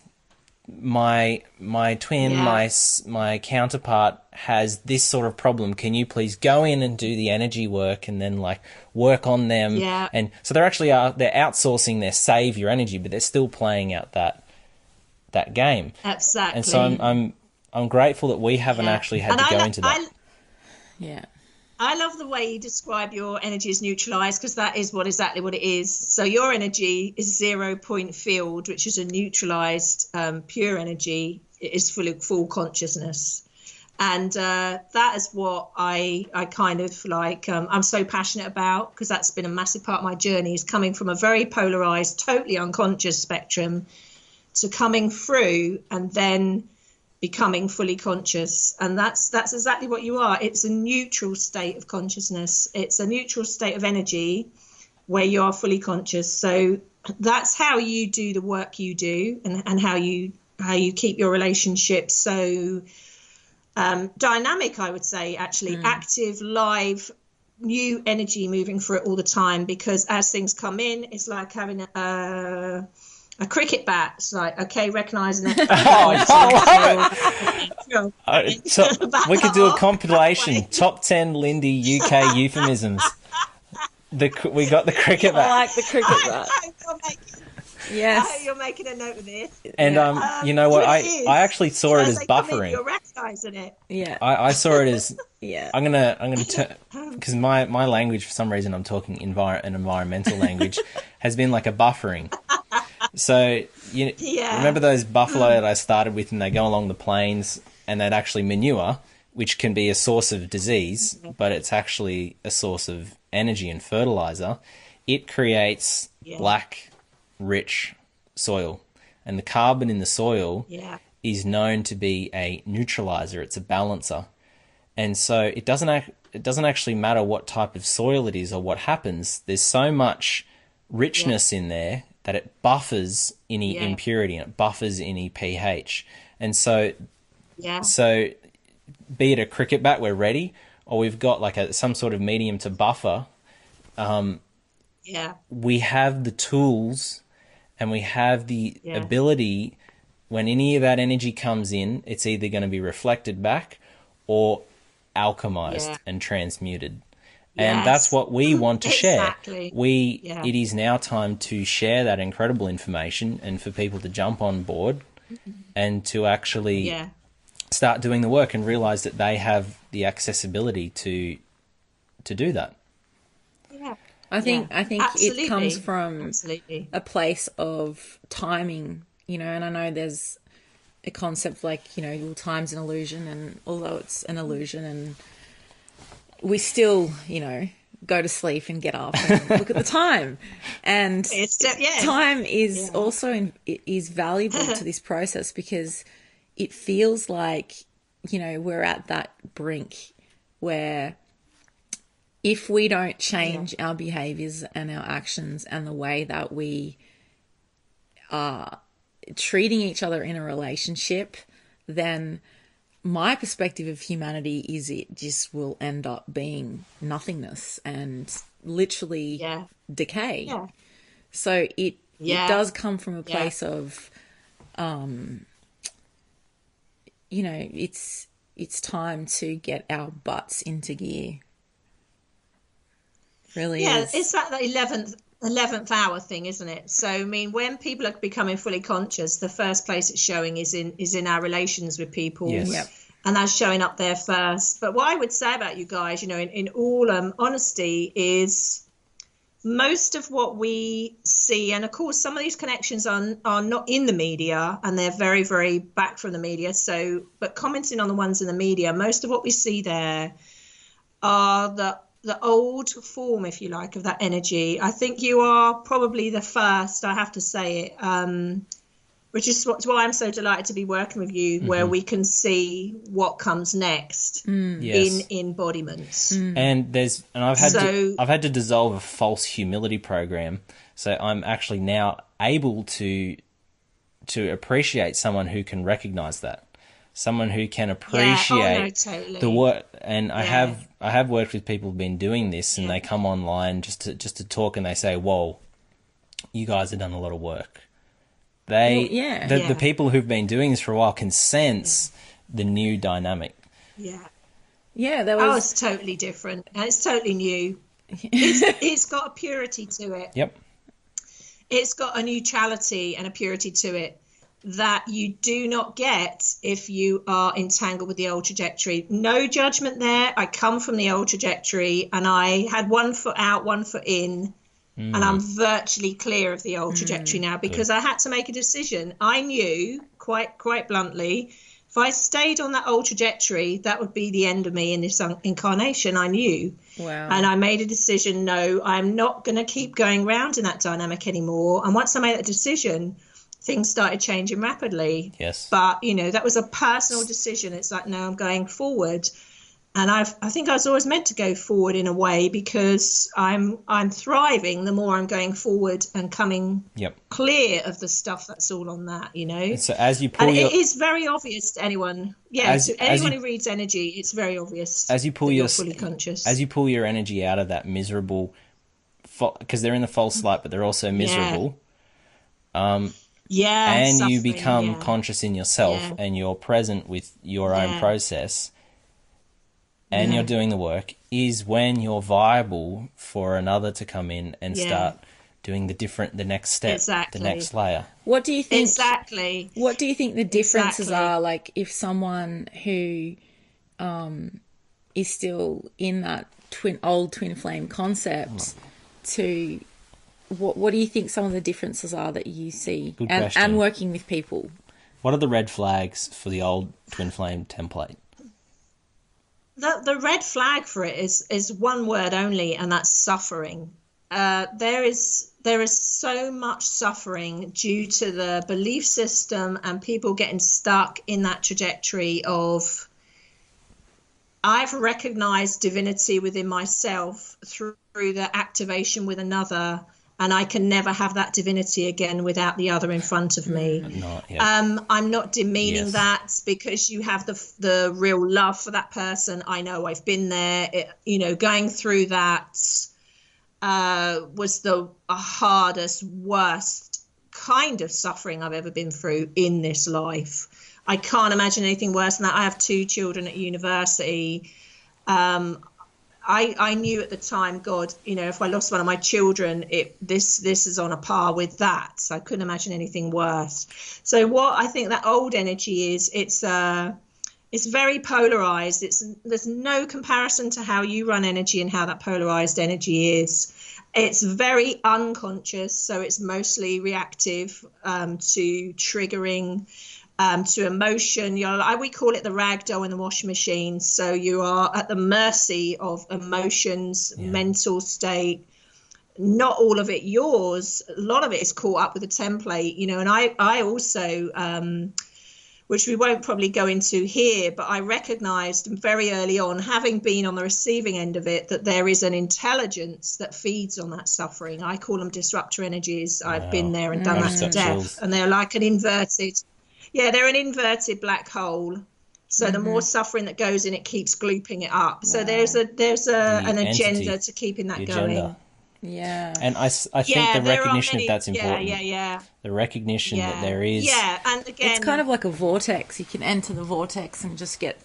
my twin, my counterpart has this sort of problem. Can you please go in and do the energy work and then work on them? Yeah. And so they're outsourcing their save your energy, but they're still playing out that game. Exactly. And so I'm grateful that we haven't actually had to go into that. I love the way you describe your energy as neutralized, because that is exactly what it is. So your energy is 0 point field, which is a neutralized pure energy. It is full consciousness. And that is what I kind of I'm so passionate about, because that's been a massive part of my journey, is coming from a very polarized, totally unconscious spectrum to coming through and then becoming fully conscious. And that's exactly what you are. It's a neutral state of consciousness. It's a neutral state of energy where you are fully conscious. So that's how you do the work you do, and how you keep your relationship so dynamic, I would say, actually active, live, new energy moving through it all the time. Because as things come in, it's like having a cricket bat. It's like, okay, recognising it. I love it. So we could do a compilation, top 10 Lindy UK euphemisms. We got the cricket bat. I like the cricket bat. Yes. I hope you're making a note of this. And you know what? I actually saw it as buffering. You're recognising it. Yeah. I saw it as I'm gonna turn, because my language, for some reason I'm talking an environmental language, has been like a buffering. So remember those buffalo that I started with, and they go along the plains and they'd actually manure. which can be a source of disease, but it's actually a source of energy and fertilizer, it creates black, rich soil. And the carbon in the soil is known to be a neutralizer. It's a balancer. And so it doesn't actually matter what type of soil it is or what happens. There's so much richness in there that it buffers any impurity and it buffers any pH. And so, so be it a cricket bat, we're ready, or we've got like some sort of medium to buffer. We have the tools and we have the ability. When any of that energy comes in, it's either going to be reflected back or alchemized and transmuted. And that's what we want to share. It is now time to share that incredible information and for people to jump on board and to actually start doing the work and realize that they have the accessibility to do that. I think it comes from a place of timing, you know, and I know there's a concept like, you know, well, time's an illusion, and although it's an illusion, and we still, you know, go to sleep and get up and look at the time, and time is also is valuable to this process, because it feels like, you know, we're at that brink where if we don't change our behaviors and our actions and the way that we are treating each other in a relationship, then my perspective of humanity is it just will end up being nothingness and literally decay. So it does come from a place of, you know, it's time to get our butts into gear. Really is. It's like the 11th hour thing, isn't it? So I mean, when people are becoming fully conscious, the first place it's showing is in our relations with people. And that's showing up there first. But what I would say about you guys, you know, in all honesty, is most of what we see, and of course some of these connections are not in the media, and they're very, very back from the media. So, but commenting on the ones in the media, most of what we see there are the old form, if you like, of that energy. I think you are probably the first, I have to say it, which is why I'm so delighted to be working with you, where we can see what comes next in embodiments. And I've had to dissolve a false humility program, so I'm actually now able to appreciate someone who can recognize that. Someone who can appreciate the work, and I have worked with people who've been doing this, and they come online just to talk, and they say, "Whoa, you guys have done a lot of work." The people who've been doing this for a while can sense the new dynamic. It's totally different, and it's totally new. It's got a purity to it. It's got a neutrality and a purity to it that you do not get if you are entangled with the old trajectory. No judgment there. I come from the old trajectory, and I had 1 foot out, 1 foot in, and I'm virtually clear of the old trajectory now, because I had to make a decision. I knew quite bluntly, if I stayed on that old trajectory, that would be the end of me in this incarnation. I knew. And I made a decision. No, I'm not going to keep going round in that dynamic anymore. And once I made that decision, things started changing rapidly. But, you know, that was a personal decision. It's like, no, I'm going forward. And I think I was always meant to go forward in a way, because I'm thriving the more I'm going forward and coming clear of the stuff that's all on that, you know. And so as you pull it is very obvious to anyone. Anyone who reads energy, it's very obvious. As you pull you're fully conscious. As you pull your energy out of that miserable, because they're in the false light, but they're also miserable. And you become conscious in yourself, and you're present with your own process, and you're doing the work, is when you're viable for another to come in and start doing the next step, the next layer. What do you think? What do you think the differences are? Like, if someone who is still in that old twin flame concept to what do you think some of the differences are that you see? Good question. And working with people. What are the red flags for the old twin flame template? the red flag for it is one word only, and that's suffering. There is so much suffering due to the belief system and people getting stuck in that trajectory of, I've recognized divinity within myself through the activation with another, and I can never have that divinity again without the other in front of me. I'm not demeaning that, because you have the real love for that person. I know, I've been there. Going through that was the hardest, worst kind of suffering I've ever been through in this life. I can't imagine anything worse than that. I have 2 children at university. I knew at the time, God, if I lost one of my children, this is on a par with that. So I couldn't imagine anything worse. So what I think that old energy is, it's very polarized. There's no comparison to how you run energy and how that polarized energy is. It's very unconscious, so it's mostly reactive to triggering, to emotion. We call it the rag doll in the washing machine. So you are at the mercy of emotions, mental state. Not all of it yours. A lot of it is caught up with a template, and I also, which we won't probably go into here, but I recognized very early on, having been on the receiving end of it, that there is an intelligence that feeds on that suffering. I call them disruptor energies. I've been there and done that to death. And they're like an inverted, they're an inverted black hole. So the more suffering that goes in, it keeps glooping it up. So there's an agenda to keeping that going. Yeah. And I think the recognition of that's important. Yeah. The recognition that there is. Yeah, and again, it's kind of like a vortex. You can enter the vortex and just get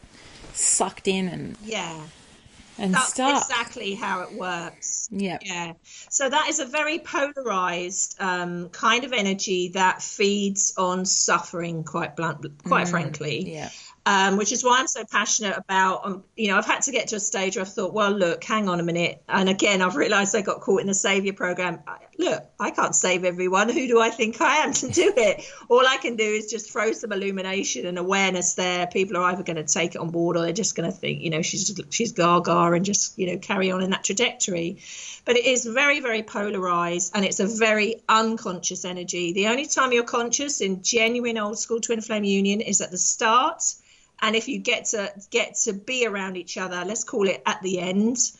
sucked in and that's stuck. Exactly how it works. Yeah. So that is a very polarized kind of energy that feeds on suffering, quite frankly. Yeah. Which is why I'm so passionate about, I've had to get to a stage where I've thought, well, look, hang on a minute. And again, I've realized I got caught in the savior program. Look, I can't save everyone. Who do I think I am to do it? All I can do is just throw some illumination and awareness there. People are either going to take it on board, or they're just going to think, she's gaga and just, carry on in that trajectory. But it is very, very polarized, and it's a very unconscious energy. The only time you're conscious in genuine old school twin flame union is at the start. And if you get to be around each other, let's call it at the end.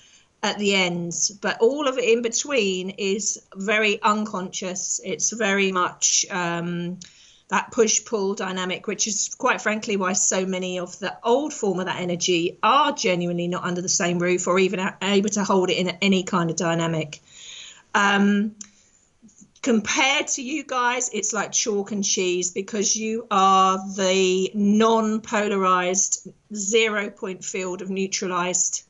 But all of it in between is very unconscious. It's very much that push-pull dynamic, which is quite frankly why so many of the old form of that energy are genuinely not under the same roof or even able to hold it in any kind of dynamic. Compared to you guys, it's like chalk and cheese, because you are the non-polarized 0-point field of neutralized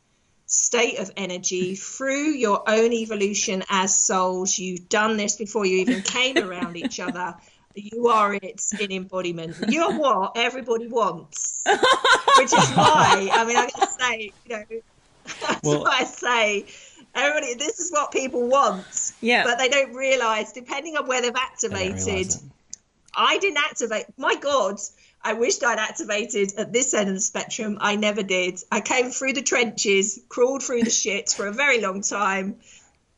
state of energy through your own evolution as souls. You've done this before you even came around each other. You are it in embodiment. You're what everybody wants, which is why, I gotta say, that's why I say, everybody, this is what people want, but they don't realize, depending on where they've activated. I didn't activate. My God, I wished I'd activated at this end of the spectrum. I never did. I came through the trenches, crawled through the shit for a very long time.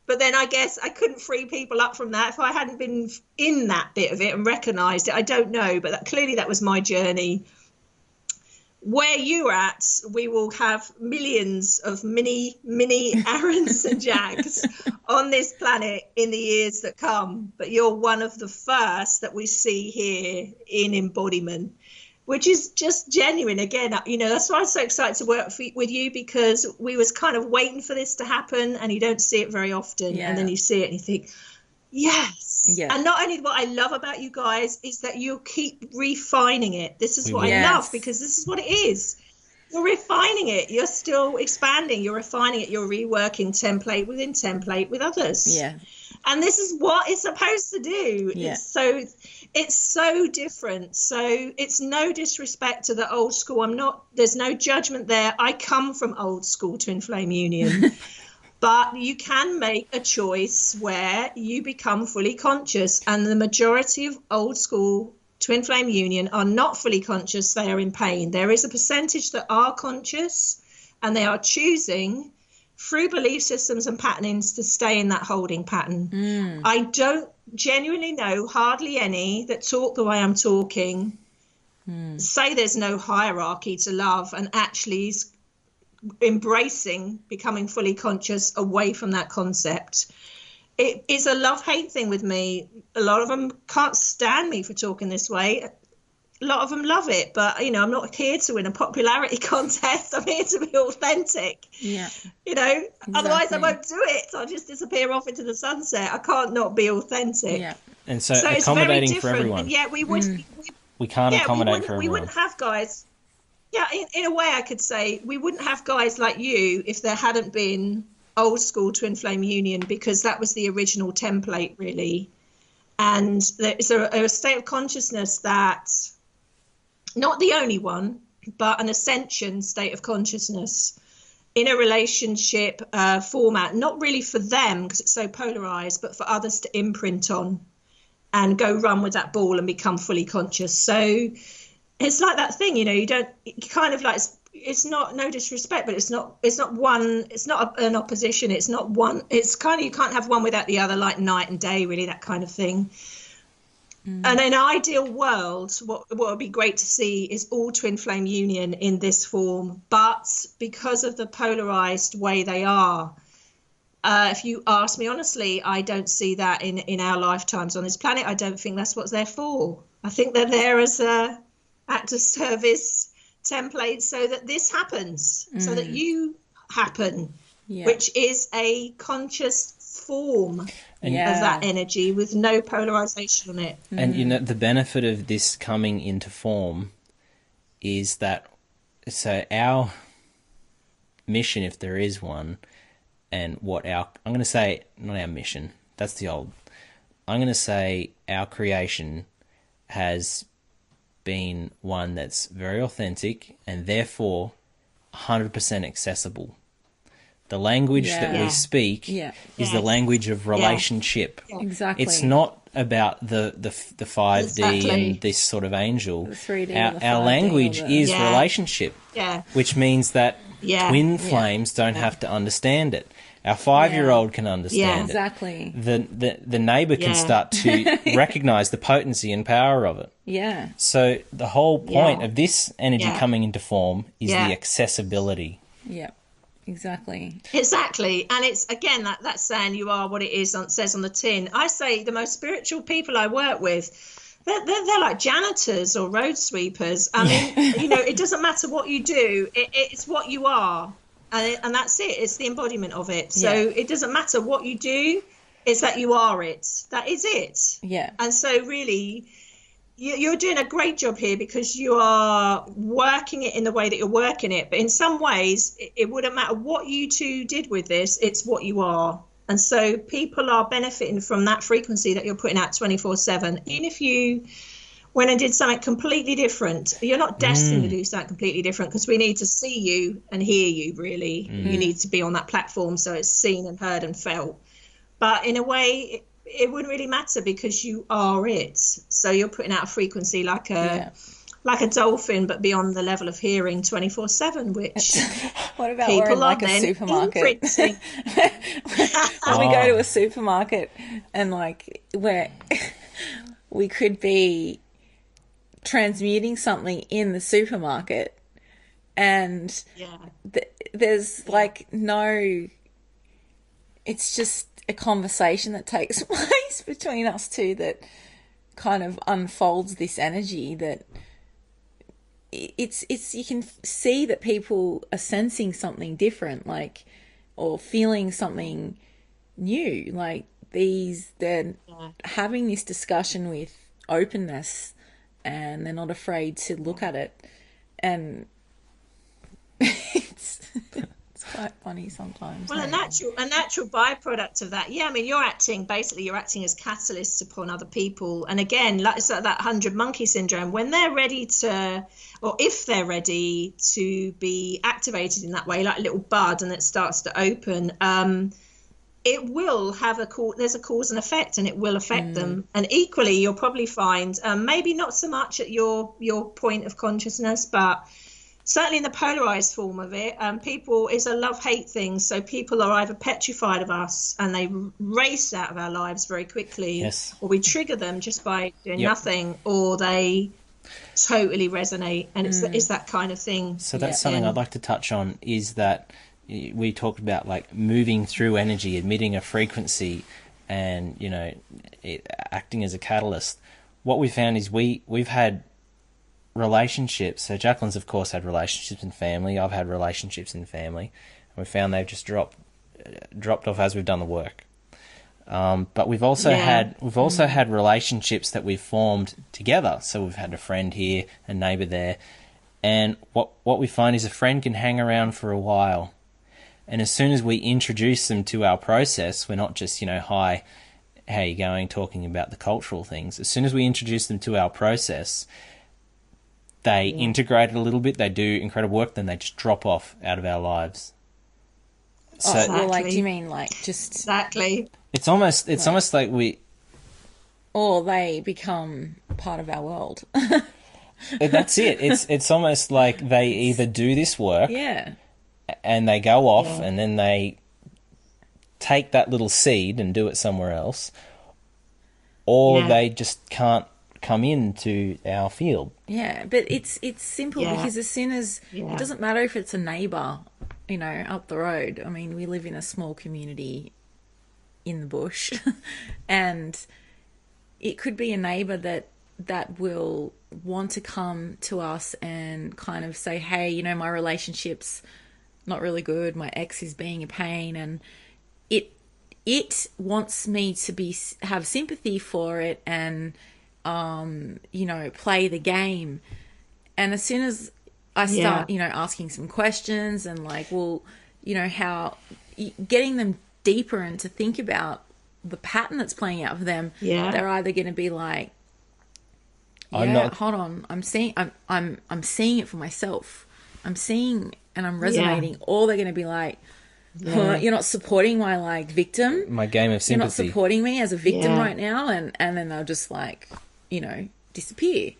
But then I guess I couldn't free people up from that if I hadn't been in that bit of it and recognized it. I don't know, but clearly that was my journey. Where you're at, we will have millions of mini Aarons and Jacks on this planet in the years that come. But you're one of the first that we see here in embodiment, which is just genuine. Again, that's why I'm so excited to work with you, because we was kind of waiting for this to happen, and you don't see it very often. Yeah. And then you see it and you think, yes. Yeah. And not only what I love about you guys is that you keep refining it. This is what I love, because this is what it is. You're refining it. You're still expanding. You're refining it. You're reworking template within template with others. Yeah. And this is what it's supposed to do. Yeah. It's so different. So it's no disrespect to the old school. There's no judgment there. I come from old school twin flame union. But you can make a choice where you become fully conscious, and the majority of old school twin flame union are not fully conscious. They are in pain. There is a percentage that are conscious, and they are choosing through belief systems and patternings to stay in that holding pattern. I don't genuinely know hardly any that talk the way I'm talking, say there's no hierarchy to love, and actually is embracing becoming fully conscious away from that concept. It is a love-hate thing with me. A lot of them can't stand me for talking this way. A lot of them love it, but I'm not here to win a popularity contest. I'm here to be authentic. Yeah. Exactly. Otherwise I won't do it. I'll just disappear off into the sunset. I can't not be authentic. Yeah. And so accommodating for everyone. And yet we can't accommodate for everyone. We wouldn't have guys. Yeah, in a way I could say we wouldn't have guys like you if there hadn't been old school twin flame union, because that was the original template, really. And there's a state of consciousness that, not the only one, but an ascension state of consciousness in a relationship format, not really for them because it's so polarized, but for others to imprint on and go run with that ball and become fully conscious. So it's like that thing, it's not, no disrespect, but it's not an opposition. It's not one, it's kind of, you can't have one without the other, like night and day, really, that kind of thing. And in an ideal world, what would be great to see is all twin flame union in this form. But because of the polarized way they are, if you ask me honestly, I don't see that in our lifetimes on this planet. I don't think that's what they're for. I think they're there as a act of service template so that this happens, so that you happen, which is a conscious form of that energy with no polarization on it. And the benefit of this coming into form is that, so our mission, if there is one, and what I'm going to say, not our mission, that's the old, I'm going to say our creation has been one that's very authentic and therefore 100% accessible. The language that we speak is the language of relationship. Yeah. Exactly. It's not about the 5D and this sort of angel. The 3D our language is relationship, which means that twin flames don't have to understand it. Our 5-year-old can understand it. Exactly. The neighbour can start to recognise the potency and power of it. Yeah. So the whole point of this energy coming into form is the accessibility. Yeah. Exactly. And it's, again, that saying, you are what it is, says on the tin. I say the most spiritual people I work with, they're like janitors or road sweepers. I mean, it doesn't matter what you do. It's what you are. And that's it. It's the embodiment of it. So it doesn't matter what you do. It's that you are it. That is it. Yeah. And so really, you're doing a great job here because you are working it in the way that you're working it. But in some ways, it wouldn't matter what you two did with this. It's what you are. And so people are benefiting from that frequency that you're putting out 24/7. Even if you went and did something completely different, you're not destined to do something completely different, because we need to see you and hear you, really. You need to be on that platform so it's seen and heard and felt. But in a way, it wouldn't really matter because you are it. So you're putting out a frequency like a dolphin, but beyond the level of hearing 24/7, which what about people we're like a supermarket? When we go to a supermarket and like where we could be transmuting something in the supermarket, and there's like no, it's just a conversation that takes place between us two that kind of unfolds this energy that it's you can see that people are sensing something different, like, or feeling something new, like they're having this discussion with openness and they're not afraid to look at it, and it's quite funny sometimes. Well, a natural byproduct of that, I mean, you're acting as catalysts upon other people. And again, like it's like that 100 monkey syndrome. When they're ready to, or if they're ready to be activated in that way, like a little bud, and it starts to open, it will have there's a cause and effect, and it will affect them. And equally, you'll probably find, maybe not so much at your point of consciousness, but certainly in the polarized form of it, people, it's a love-hate thing. So people are either petrified of us and they race out of our lives very quickly, Yes. or we trigger them just by doing Yep. nothing, or they totally resonate, and it's that kind of thing. So that's something I'd like to touch on, is that we talked about like moving through energy, emitting a frequency, and acting as a catalyst. What we found is we've had relationships. So Jacqueline's of course had relationships in family. I've had relationships in family, and we found they've just dropped off as we've done the work. But we've also had relationships that we've formed together. So we've had a friend here, a neighbour there, and what we find is a friend can hang around for a while, and as soon as we introduce them to our process, we're not just hi, how you going, talking about the cultural things. As soon as we introduce them to our process, they integrate it a little bit, they do incredible work, then they just drop off out of our lives. So, well, like, do you mean like just exactly? It's almost like we, or they become part of our world. That's it. It's almost like they either do this work, and they go off, and then they take that little seed and do it somewhere else, or they just can't come into our field. Yeah, but it's simple because as soon as it doesn't matter if it's a neighbour, up the road. I mean, we live in a small community in the bush, and it could be a neighbour that will want to come to us and kind of say, hey, my relationship's not really good, my ex is being a pain, and it wants me to have sympathy for it and play the game. And as soon as I start asking some questions and how getting them deeper and to think about the pattern that's playing out for them, they're either going to be like, hold on, I'm seeing it for myself, I'm seeing and I'm resonating, or they're going to be like, you're not supporting my victim, my game of sympathy, you're not supporting me as a victim right now, and then they'll just disappear.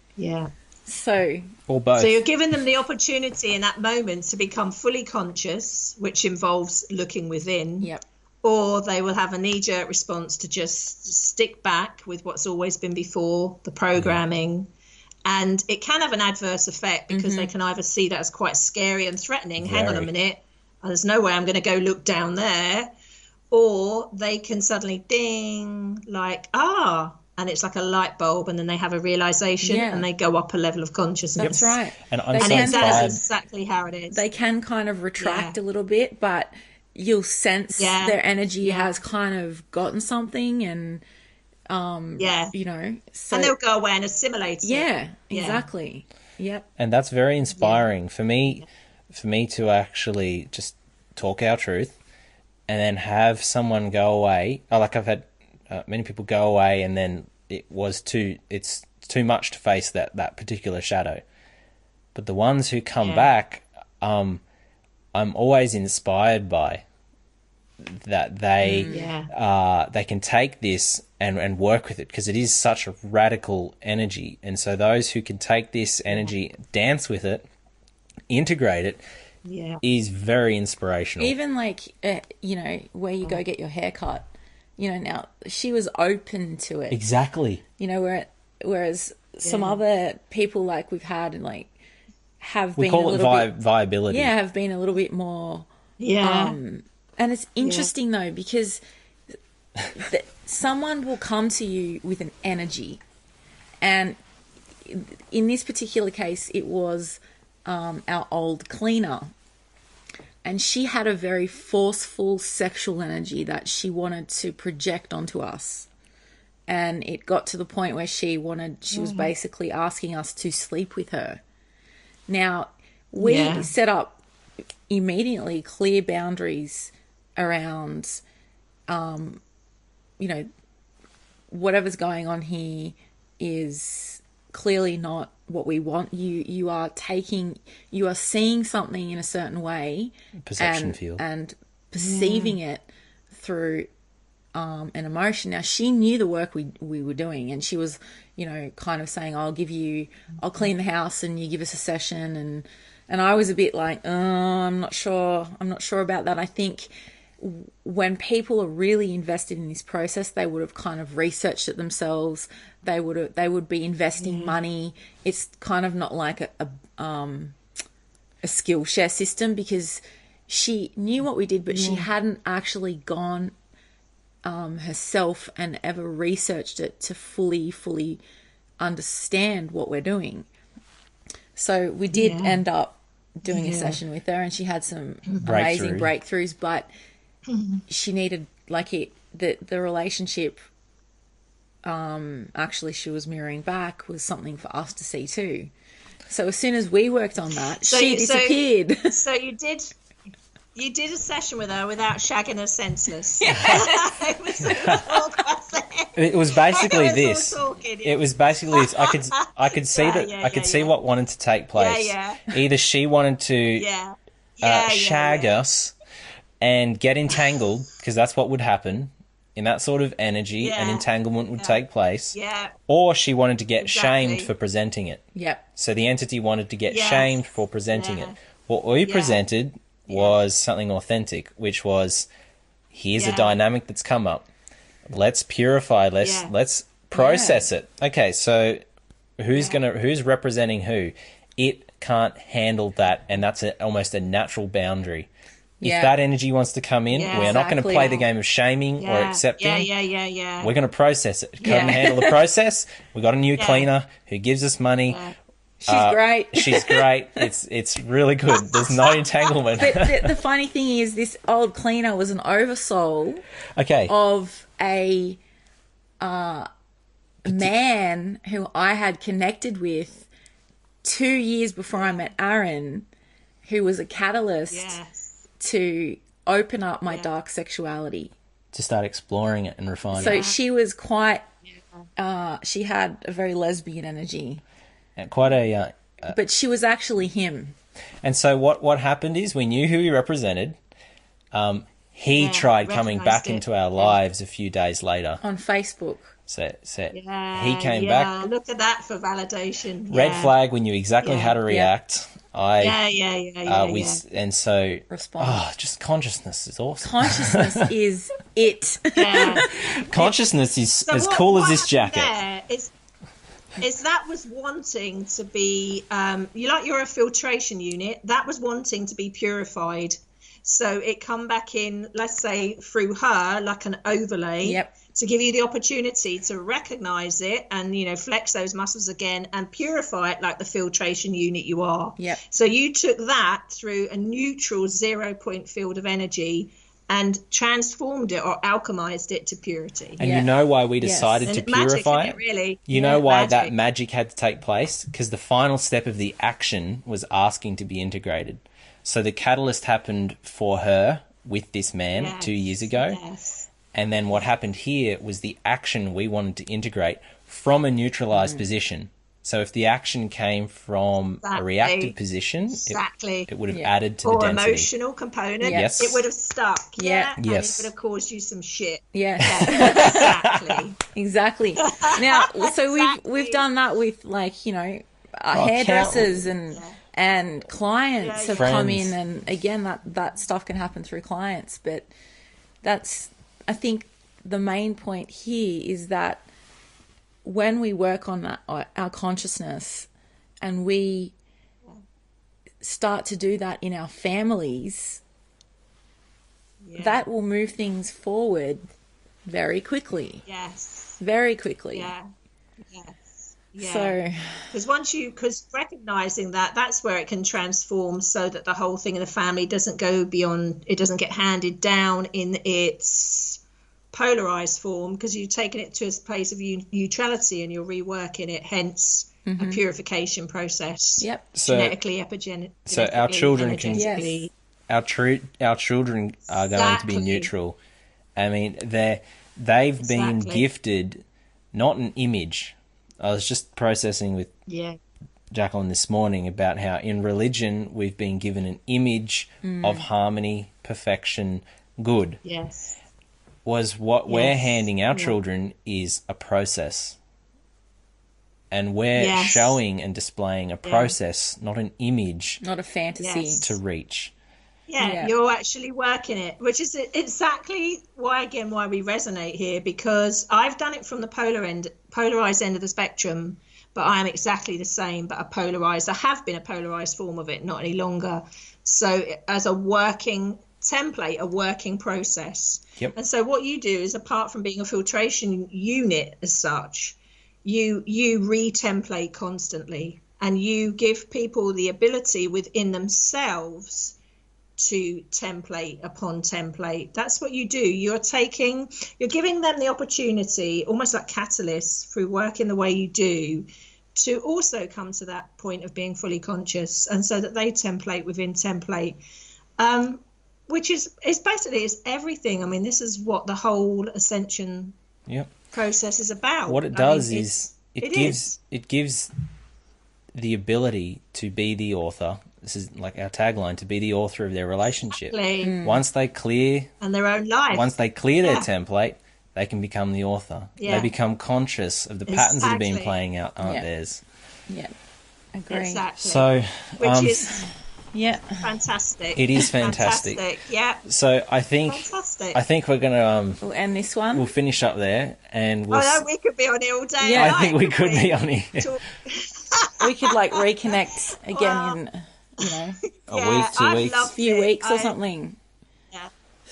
So, or both. So you're giving them the opportunity in that moment to become fully conscious, which involves looking within. Yep. Or they will have a knee-jerk response to just stick back with what's always been before, the programming. And it can have an adverse effect because they can either see that as quite scary and threatening. Hang on a minute, there's no way I'm going to go look down there. Or they can suddenly ding, and it's like a light bulb, and then they have a realization and they go up a level of consciousness. That's right. And that's exactly how it is. They can kind of retract a little bit, but you'll sense their energy has kind of gotten something, and so, and they'll go away and assimilate it. Exactly. Yep. And that's very inspiring for me to actually just talk our truth and then have someone go away. I've had many people go away, and then it's too much to face that particular shadow. But the ones who come back, I'm always inspired by that. They can take this and work with it, because it is such a radical energy. And so those who can take this energy, dance with it, integrate it, is very inspirational. Even where you go get your hair cut. Now she was open to it. Exactly. Whereas some other people we've had and have we been call a it little bit, viability. Yeah, have been a little bit more. And it's interesting though, because someone will come to you with an energy, and in this particular case, it was our old cleaner. And she had a very forceful sexual energy that she wanted to project onto us. And it got to the point where she was basically asking us to sleep with her. Now, we set up immediately clear boundaries around, whatever's going on here is clearly not what we want. You are seeing something in a certain way, perception field, and perceiving it through an emotion. Now she knew the work we were doing, and she was kind of saying, I'll clean the house and you give us a session, And I was a bit like, I'm not sure about that. I think when people are really invested in this process, they would have kind of researched it themselves. They would be investing money. It's kind of not like a Skillshare system, because she knew what we did, but she hadn't actually gone herself and ever researched it to fully understand what we're doing. So we did end up doing a session with her, and she had some amazing breakthroughs, but she needed, like, the relationship actually she was mirroring back was something for us to see too. So as soon as we worked on that, she disappeared. So you did a session with her without shagging her senseless. It was basically this. It was basically this. I could see see what wanted to take place. Either she wanted to shag us and get entangled, because that's what would happen in that sort of energy, and entanglement would take place. Or she wanted to get shamed for presenting it. So the entity wanted to get shamed for presenting it. What we presented was something authentic, which was, here's a dynamic that's come up. Let's purify. Let's process it. Okay, so who's representing who? It can't handle that, and that's almost a natural boundary. If that energy wants to come in, we're not going to play the game of shaming or accepting. We're going to process it. Couldn't handle the process. We got a new cleaner who gives us money. She's great. She's great. It's really good. There's no entanglement. But the funny thing is, this old cleaner was an oversoul of a man who I had connected with 2 years before I met Aaron, who was a catalyst to open up my dark sexuality. To start exploring it and refining it. So she was quite, she had a very lesbian energy. And quite a... but she was actually him. And so what happened is, we knew who he represented. He tried coming back into our lives a few days later. On Facebook. So he came back. Look at that for validation. Red flag, we knew exactly how to react. And so, respond. Just consciousness is awesome. Consciousness is it. Consciousness is so as cool as this jacket. Is that was wanting to be, you're a filtration unit, that was wanting to be purified. So it come back in, let's say, through her, like an overlay, to give you the opportunity to recognize it and, flex those muscles again and purify it like the filtration unit you are. So you took that through a neutral 0-point field of energy and transformed it or alchemized it to purity. And you know why we decided to purify it? Really? You know why that magic had to take place? Because the final step of the action was asking to be integrated. So the catalyst happened for her with this man 2 years ago. And then what happened here was the action we wanted to integrate from a neutralized position. So if the action came from a reactive position, it would have added to the density. Or emotional component, it would have stuck. And it would have caused you some shit. Exactly. Now, so we've done that with, like, hairdressers and clients have come in, and again, that stuff can happen through clients. But that's, I think, the main point here is that when we work on that, our consciousness, and we start to do that in our families, that will move things forward very quickly. Very quickly. So, because recognizing that's where it can transform, so that the whole thing in the family doesn't go beyond, it doesn't get handed down in its polarized form, because you've taken it to a place of neutrality and you're reworking it, hence a purification process. Genetically, epigenetically. So our children our children are going to be neutral. I mean, they've been gifted not an image. I was just processing with Jacqueline this morning about how in religion we've been given an image of harmony, perfection, good. Was what we're handing our children is a process. And we're Yes. showing and displaying a process, not an image, not a fantasy. Yes. to reach. Yeah, you're actually working it, which is exactly why we resonate here, because I've done it from the polarized end of the spectrum, but I am exactly the same, but I have been a polarized form of it, not any longer. So as a working template, a working process. Yep. And so what you do is, apart from being a filtration unit as such, you re-template constantly, and you give people the ability within themselves to template upon template. That's what you do. You're giving them the opportunity, almost like catalysts, through working the way you do, to also come to that point of being fully conscious, and so that they template within template, which is basically everything. I mean, this is what the whole ascension process is about. What it does is it gives the ability to be the author. This is like our tagline, to be the author of their relationship. Exactly. Once they clear and their own life. Once they clear their template, they can become the author. Yeah. They become conscious of the patterns that have been playing out aren't theirs. Yeah, agree. Exactly. So, which is fantastic. It is fantastic. Yeah. So I think we're gonna we'll end this one. We'll finish up there, and we could be on it all day. Yeah, I think we could be on it. We could like reconnect again in a week, 2 weeks, a few weeks or something. Yeah.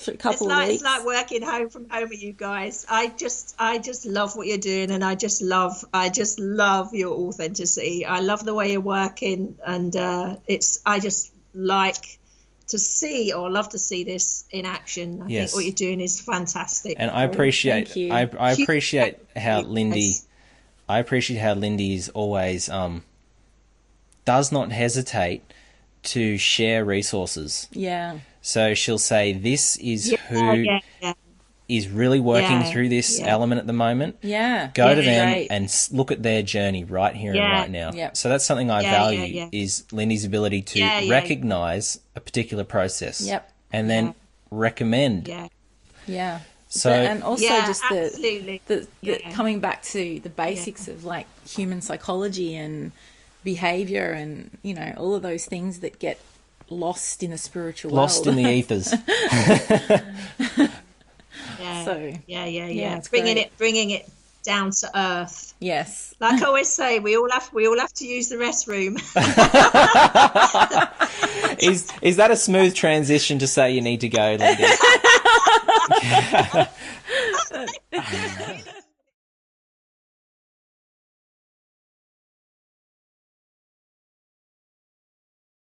A couple of weeks. It's like working home from home with you guys. I just love what you're doing, and I just love your authenticity. I love the way you're working, and I just like to see, or love to see this in action. I think what you're doing is fantastic. And I appreciate I appreciate how Lindy is always does not hesitate to share resources. Yeah. So she'll say, this is who is really working through this element at the moment. Yeah. Go to them and look at their journey right here and right now. Yep. So that's something I value, is Lindy's ability to recognise a particular process and then recommend. Yeah. So, and also just absolutely. the coming back to the basics of like human psychology and behaviour, and all of those things that get lost in the spiritual world. Lost in the ethers. Bringing it down to earth. Yes. Like I always say, we all have to use the restroom. Is that a smooth transition to say you need to go, Lindy?